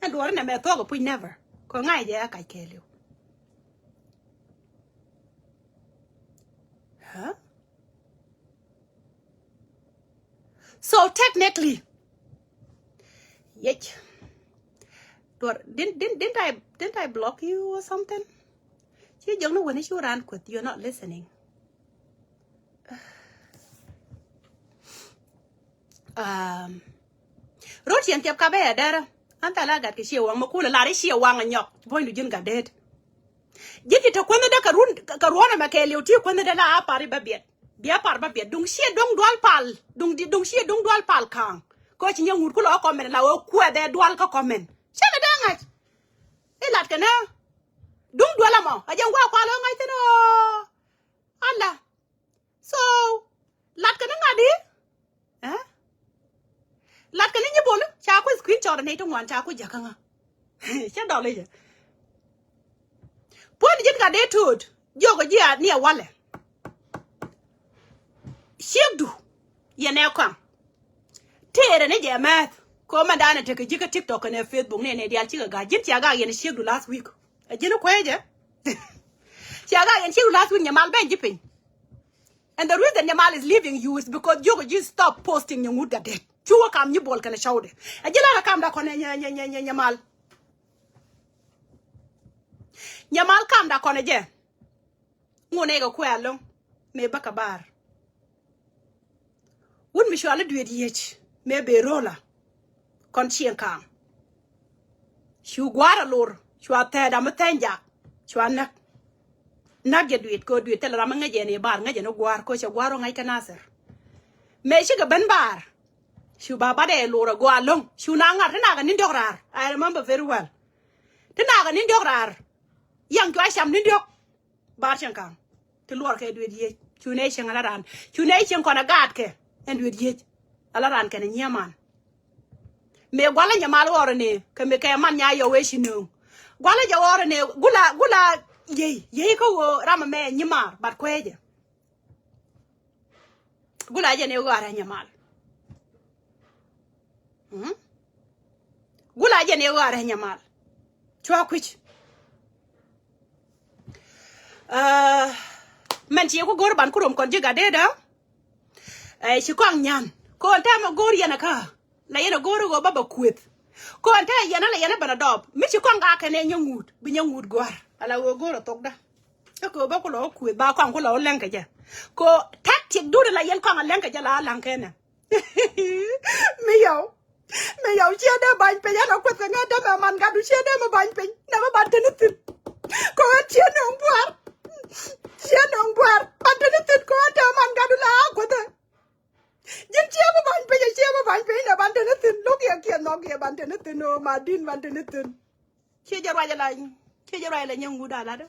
En do na me to go pu never. Ko ngaja ka kelio. Huh? So technically, yet, didn't I block you or something? You don't know when you ran quit. You're not listening. Rotian tiap kabe dara. Anta gat ke wang makula la ri wang anyok. Boy nu jin ga dead. Jiti to kwenda da karuna makeli uti kwenda da la apari babiet. Dia par babiet dung shie dong dual pal. Dung shie dong dual pal kang. Ko chi nyangur ku lo komen la o ku de dual ka komen. Chana da ngat. E lat kana. Dung dual mo. Ajang wa kwa lo ngai teno. Allah. So lat kana ngadi? Eh? Lat kana ni bolu. Cha ku screenshot ne to wan cha ku jakanga. Cha do le. Pon jin ga de tut. Jogo ji a ni wale. Shigdu ya ne kwam tere ne je math ko mandana te ke jika TikTok ne Facebook ne dia chiga ga jin tiaga yen shigdu last week ajino kweje tiaga yen shigdu last week nyamal ben jipin and the reason nyamal is leaving you is because you just stop posting your mood that chuwa kam ni bol kana shawde ajila kam da kone nyamal kam da kone je ngone ga kwelo me bakabar wun mi shwala duet yech me be rola kon chien kam shu gwara lor shwa te da matenja shwa nak ge duet ko duet tela ma ngaje ne bar ngaje no gwar ko sha gwaro ngai kanaser me shi ga ben bar shu baba de lor go along shu na ngar na ga nin dograr I remember very well tena ga nin dograr yang to asham nin dog bar chen kam te lor ke duet yech shu ne chen ala ran shu ne chen kona gat ke and with yet ala ran kan nyaman me gwala nyamal woro ne ke me ke man nya yo we shinu gwala ja woro ne gula ye ko wo rama me nyimar bat kweje gula je ne wara nyamal gula je ne wara nyamal chwa kwich man ci ko gor ban kurom kon jiga de da shi kwang nyan ko anta ma gor yana ka la yana goro go baba kwet ko anta yana la yana bana dob mi shi kwang ga ka ne nyangud bi nyangud gwar ala go goro tokda ko ba ko lo kwet ba kwang ko lo lenka ja ko tactic du la yan kwang lenka ja la lanka na mi yow ci da bañ pe yana kwet nga da man ga du ci da ma bañ pe na ma ban tane tin ko ci no ngwar ban tane tin ko da man ga du la ko da jin chiemo ban pe na ban tane tin lo ke no ke ban tane tin no madin ban tane tin che jarwa la nyangu da la da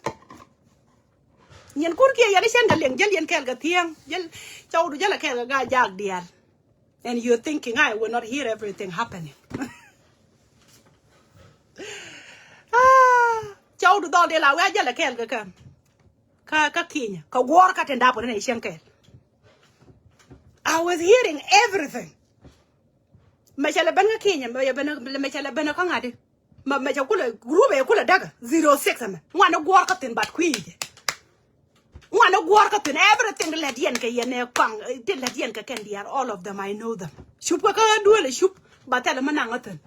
nyen kur ke ya sen da leng jel yen kel ga tiang jel chaw du jela kel ga jag dial and you're thinking I will not hear everything happening chaw du do de la wa jela kel ga ka kinya ka gor ka tenda po ne shen kel I was hearing everything. Machala banga Kenya, machala bana kangade. Machakula grube kula daga 06 ama. Wana gwarka tin bat kwije. Wana gwarka tin everything let yen ka yene kwang till let yen ka kendi are all of them I know them. Shup ka duele shup batala manangatin.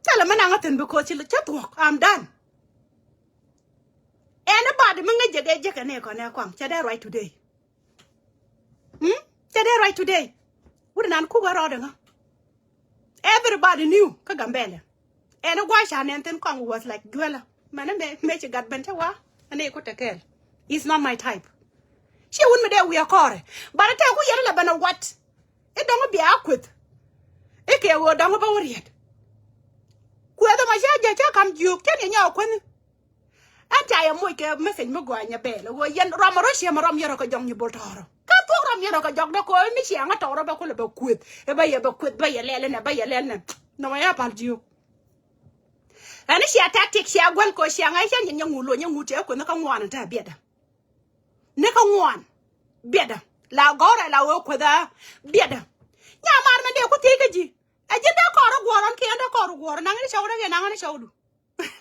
Tala manangatin because you chatwalk I'm done. Anybody manga jega ne ko ne kwang chada right today. Today right today. Wouldn't an kuga rodanga. Everybody knew Kagambele. And a wash and then Kong was like, Dwella, man, make you got bentawa, and they could take care. It's not my type. She wouldn't be there, we are caught. But I tell you, you're not what? It don't be awkward. It can't go down about it. Whether my judge come, you can you know when I am like a message, Muguanya Bell, or Yan Ramarosia, Maram Yoraka Jong Boltaro. Ram Yoraka Jog the coin, Michi, I'm a tower about quit. A bay about quit by a lelen, a bay a lenen. No, I apart you. And she tactic, she are well coach, young I can young Wulu, young Wutek, when the come one and better. Never one. Better. La Gora, la work with her. Better. Yaman, they could take a G. I did not call a war on Canada call war, and I'm going to show again, I'm going to show you.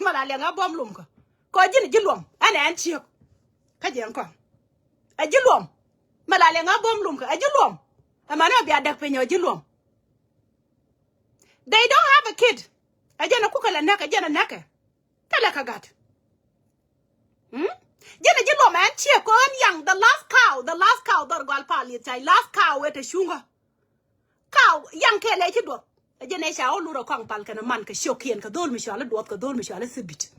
Malaga bomb lumka. Cojin Gilum, and Antioch. Kajanko. A Gilum. Malaga bomb lumka, a Gilum. A man of your duck pen your Gilum. They don't have a kid. I didn't cook a neck, a jen a necker. Telekagat. Jenna Gilum and check on young, the last cow, the Galpali, last cow with a sugar. Cow, young Kelly, you do. A generation all Lura Kong Palkan, a man can shock and Kadol Michel, a dwarf Kadol Michel, a bit.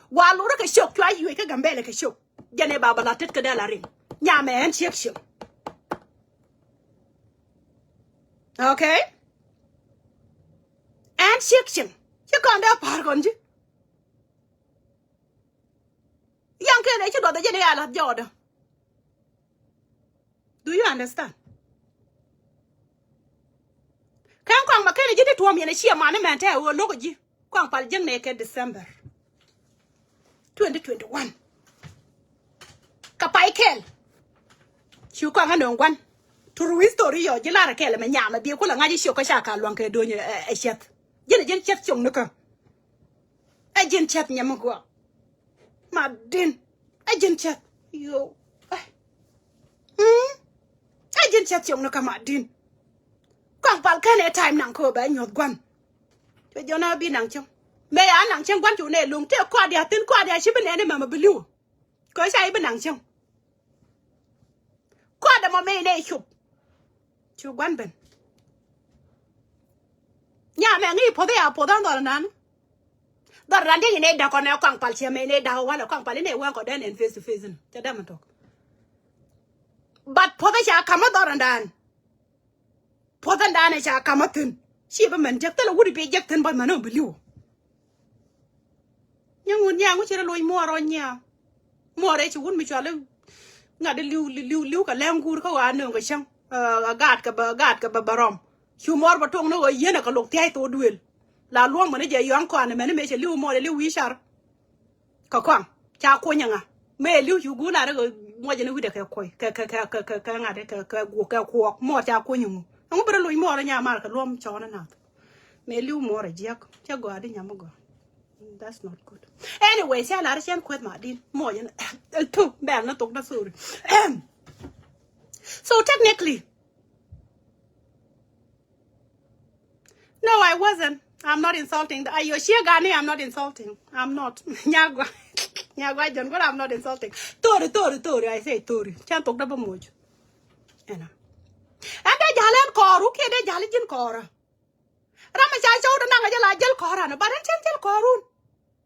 While Lura can shock, try you a gambella can show. Jenny Babala Titkadella ring. Yama and check you. Okay? And section. You can't have park on you. Young Kelly, you got the general of Jordan. Do you understand? Can't come McKenna did it to me and she a man and tell will look at you. Come Pal Jamaica December 2021. Kapai Kel. You can't know one. To ruin story or Jilara Kellam and Yama be a cool and I show Kashaka Lonka doing a shet. Jen chet young looker. I didn't chat Yamagua. Madin. I didn't chat you. I didn't chat young looker, Madin. Quang Pal can time nang ko ba nyot gwan. To jo na bi nang chong. Me a nang chong gwan chu ne lung te kwa dia tin kwa dia chi ben ne ma belu. Ko sai ben nang chong. Kwa da mo me ne chup. Chu gwan ben. Nya me ngi po dia po dan do nan. Do ran de ne da ko ne Quang Pal che me ne da wa la Quang Pal ne wa ko den en face to face. Cha da ma tok. But po da cha kama do ran dan. Potan dana cha kamatin. She be man jak tala would be jakten by mano belu. Yang which a loy more on ya. More H wouldn't be challenge. Not a liu a lamb good go on no sham. A gad barom. You more but don't know a yenaka look tight or duel. La long manager young quan and many make a little more a little wisher. Kakwang, cha quanyanga. May you go out of more than with a koi. More cha quanyang. I'm going to more than your mark, a rum chon and out. May you more a jack, Jaguar in Yamago. That's not good. Anyway, say I can't quit my deal. More than 2 bad, not talk the food. So technically, no, I wasn't. I'm not insulting. Are you sure, Gani? I'm not insulting. I'm not. Nyagwa, John, but I'm not insulting. Tori, I say Tori. Can't talk double much. And they jalan koru ke they jalin kora. Rama cha show the nanga jala jal kora no but jal korun.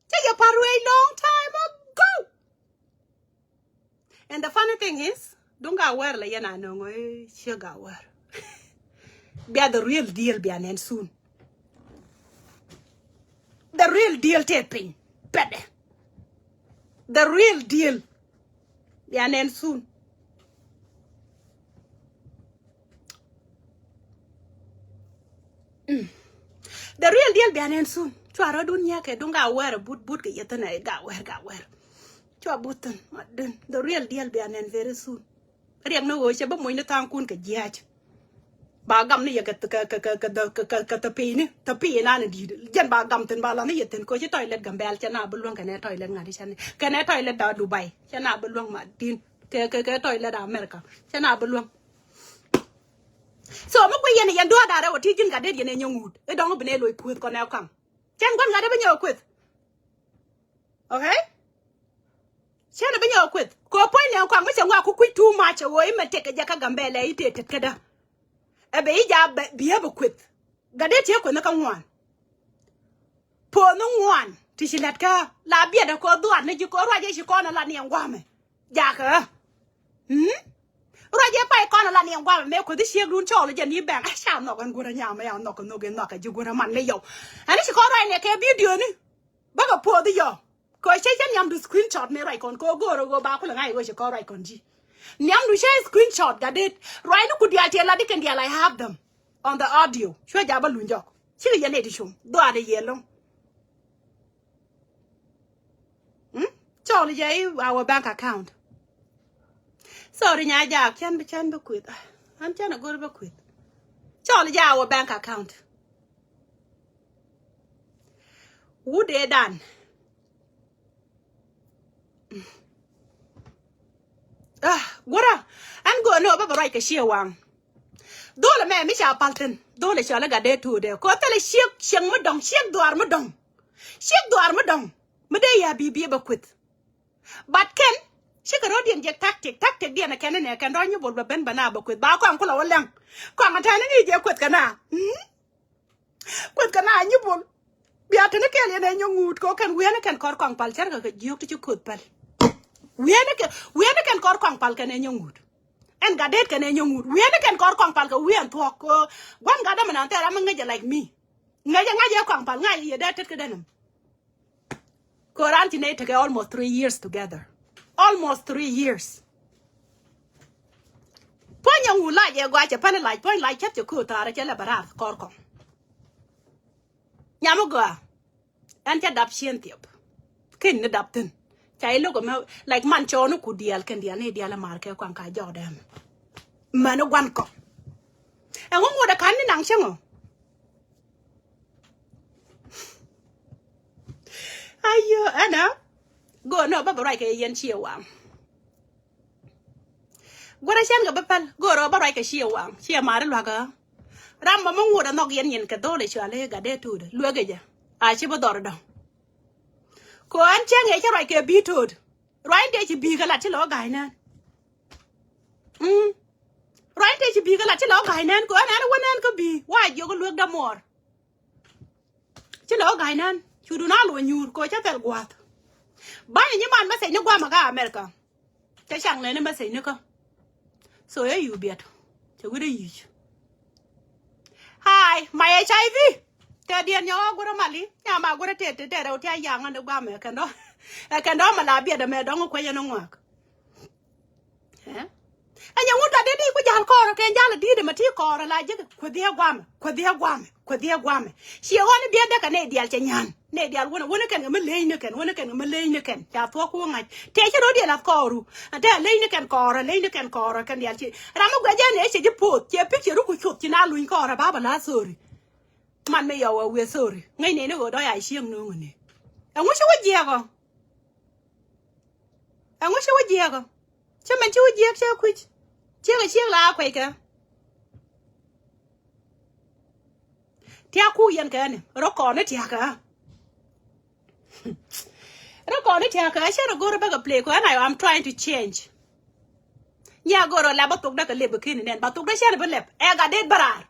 Say you paru a long time ago. And the funny thing is, don't go where la yana no she go where. Be the real deal be an end soon. The real deal taping. Better. The real deal be an end soon. The real deal be an end soon. Chua dunya ke don't go wear a boot ke yetana ga wear. Chua button. The real deal be an end very soon. Riam no wo ba mo ina tang kun ke jiach. Ba gam ni ya ka tapi na ni di. Jan ba gam ten ba la ni yeten ko ci toilet gambel ca na bulong ke ne toilet ngadi chane. Ke ne toilet da Dubai. Ca na bulong ma din. Ke toilet America. Ca na bulong. So mo ko yen do da wa tijin ga de yen nyangud e don be ne loy kwet ko na kam chen gon ga de be nyo kwet okay chen be nyo kwet ko point ne kwam se ngwa ku too much wo e me teke jaka gambele ite tekeda e be ija be kwet Gadet ye ko na kan wan. Po no wan. Ti silat ka la bia da ko duan ne ji ko raje shi ko na la ni ngwame. Ja ka. Raje pa ko na la ni ngwame me ko di shi grun chole je ni bang. Sha no kan gura nya me ya no ko no ge no ka ji gura man le yo. Ani shi ko ra ne ke video ni. Ba ka po di yo. Ko she nyam du screenshot me right kon ko go ba ko la ngai go shi ko right kon ji. Nyam du she screenshot gadet. Right no ku dia te la diken dia I have them on the audio. Shwe ja ba lunjo. Shi ye ne di shum. Do ade yellow. Charlie J, our bank account. Sorry, Nyaja, can be quit. I'm trying to go to quit. Charlie J, our bank account. Would they done? What? I'm going over like a sheer one. Dole me Michelle Palton. Dole shall get there too. There. Quarterly shake, shang madong, shake do armadong. Shake do armadong. Medea be able quit. But Ken, she could already inject tactic, dear, and I can run you will be ben banaba quit. Back uncle or lang. Come and tell you quit cana. Quit cana, you will be out in the Kelly and you would go and we can call Kong Palcher, you could pal. We can call Kong Palkan and young wood. And Gadet can and young wood. We can call Kong Palka, we and talk. One gadam and tell I'm a like me. Naja Kong Palga, you dated them. Quarantine took almost 3 years together. Almost 3 years. Point young would like you got your penny like point like kept your coat out of your labarat, corcom. Yamuga. And your dap shientip. Kin the dapton. Chai look like manchono could deal can the anidia marker quanka jordan. Man of one cop. And one would a canny nangshango. Ayo, Anna. Go no baba right a yen sheer one. What I send a bapal, go over like a sheer one. She a maralaga. Ramba would a nog yen cadole shall leg a day to the luggage. I shiver dordo. Go and chang a like a beetroot. Right there to be a latilo guyna. Right there to be a latilo guyna. Go and one and could be. Why you go look the more? Chilo guyna. You do not when you go to tell what. Buy your man must say no guamaga America. Tashang Lenny must say nickel. So here you bet. So good use. Hi, my HIV. Teddy and your good Mali. Yama go to take the dead out young and the guamma can do. I can do my labia the madong quayon work. And you want that any with your car can yell did a material car and I did with their guam, with their guam, with their guam. She only be a Canadian Kenyan. Nadia, when can a Malay can, ya talk one night. Take it already of Coru, and then Lane can car, and Lane can car, and the Alchi. And I'm a graduate, you put your picture who could in Aluin car about a sorry. Man may you we're sorry. Nay, no, I see him no money. And wish you would Diego. And wish you would Diego. Some men you would Diego so quit. Chill la Quaker. Tiaku Yankan, rock on it, Yaka. Rock on it, Yaka. I should go to a play when I'm trying to change. Yeah, go to a lab took a labor kin and but took the share of a lap. Ega did barar,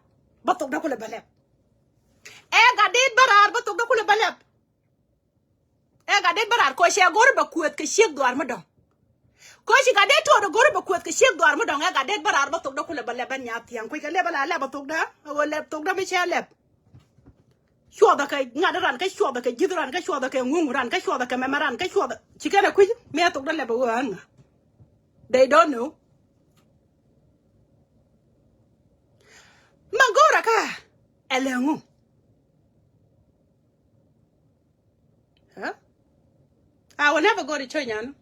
but took the lap. Ega did barar, but took the lap. Ega did barar, cause she go to a quit, cause she do armadon. Cause she got dead to the go to a quit, cause she do armadon. I got dead barar, but took the leban yati and quick a level I lab took that. I will lap took the Michelle lap. Sure the kite, not run, sure the kite, run, sure the moon run, sure the memoran, sure the chicken a quit, me I took the level one. They don't know. Mangoraka, Elengu. Huh? I will never go to China.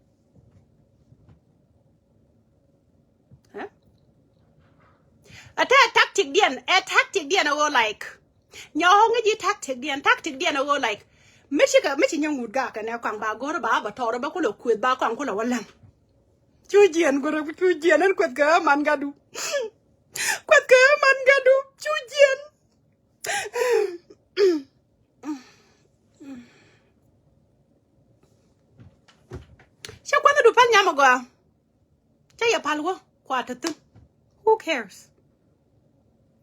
Huh? A tactic, I go like. Nyong tactic dien I go like Michigan would gak and I come back go to Baba Tora Bakulo quit back on Kula Wallam. Chujian go to Chujian and quit girl mangadu. Quit girl mangadu. Chujian. Shakwanda do Panyamago. Jay Palwa, quarter. Who cares?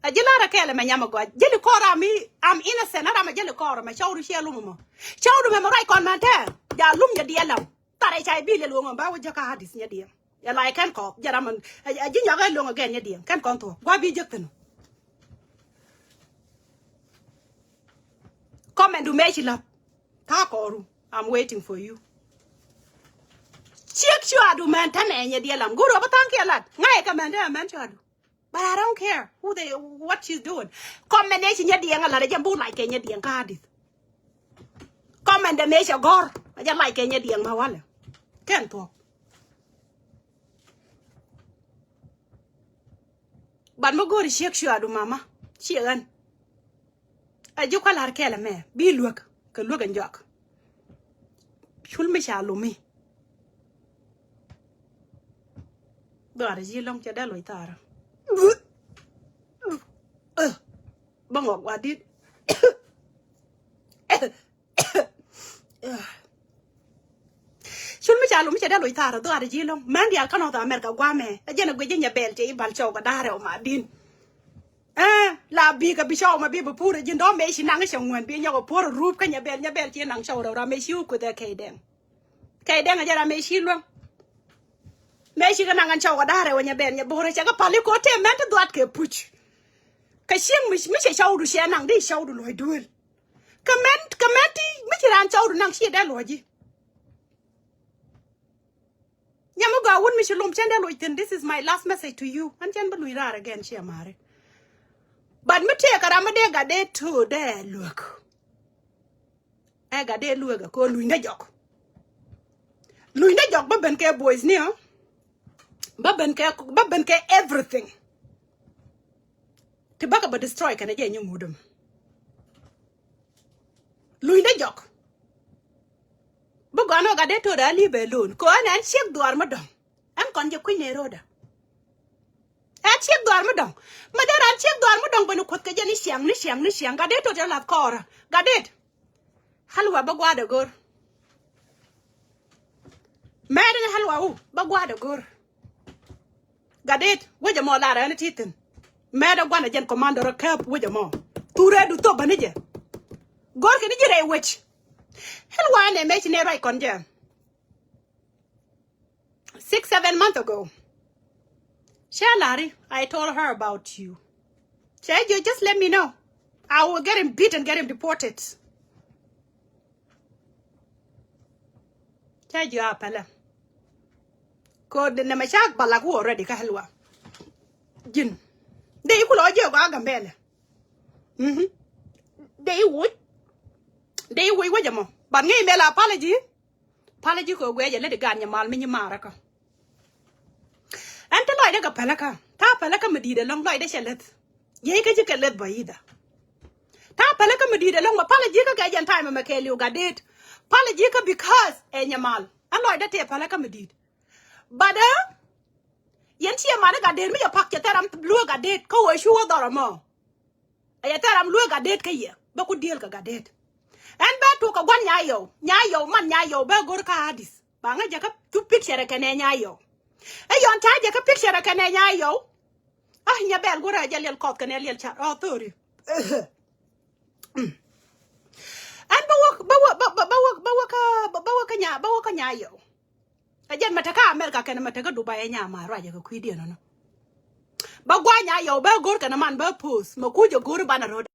a jilara kele me nyama go jeli kora mi I'm innocent ara ma jeli kora ma chawru shelu mo chawru me right kon man ta ja lum ya dia law tare chai bi le lo ba wo jaka hadis nya dia ya like kan ko jara man a jinya ga lo again nya dia kan kon to gwa bi jekten come and do me chila ta koru I'm waiting for you check you adu man tan nya dia lam guru ba tan ke lat ngai ka man da man chadu. But I don't care what she's doing. Combination nya dia ngala ja bu like nya dia ka hadis. Comment me sha gor ja like nya dia ma wala. Ken to. But mo gori shek shu adu mama. Shegan. A ju kala kele me bi luok ke luok njok. Shul me sha lumi. Do ara ji long cha da loi tara. Bang ngọc qua đi Shul mi chalu mi chada loi tara do ara ji long man dia kan ta America gwa me ajena gwe jenya belte bal chaw ga dare o ma din la bi ka bi chaw ma bi bu pura jin do me shi nang sha ngwan bi nya ko por rup ka nya bel ti nang chaw ra me shi ku da kay den ajara me shi long me shi ga nang chaw ga dare o nya bel nya bore cha ga pali ko te men to dot ke puch ka shing mi she chaw du she nang di chaw du loi duel comment mi chi ran chaw du nang shi da loji nyamu ga won mi shi lum chen da loi ten this is my last message to you an chen ba lui ra again she mare but mi te kara ma de ga de to de look e ga de luga ko lui na jok ba ben ke boys ni ha ba ben ke everything to back up destroy kana je nyu mudum lui na jok bu gano ga de to da li be lon ko an chek duar ma dong an kon je kwine roda an chek duar ma dong ma de ran chek duar ma dong banu khot ka je ni siang ga de to da la kora ga de halwa ba gwa da gor ma de halwa u ba gwa da gor ga de wo je mo la ra ni titin Meda gwana jen commander cap wejamo. Ture du to banije. Gor ke dijere wech. Helwa ne mechi ne right konje. 6-7 months ago. Shalari, I told her about you. You just let me know. I will get him beat and get him deported. You are pala. Ko de ne machak balagu already ka helwa. Jin. They could all go agambele. They would what you more. But me mela apology ko where you let the gun your mal mini maraka. And the light a pelaka. Ta pelaka medida long light a shellet. Ye can you get let by either. Ta pelaka medida long apology ka time a makeli got it. Apology because en your mal. And light that pelaka medid. But Yenchi mana ga der mi ya pak ya taram blue ga det ko we shu dara mo ya taram blue ga det kay ba ku deal ga det en ba to ka gwan nyayo man nyayo ba gor ka hadis ba nga jaka tu picture ka ne nyayo e yon ta jaka picture ka ne nyayo nya bel gora jalel kot ka ne lel cha tori en ba wa ka nyayo ajen mataka America kana mataka Dubai nya ma raja ko kwidi no ba gwa nya yo ba gor kana man ba pus ma ku jo gor bana ro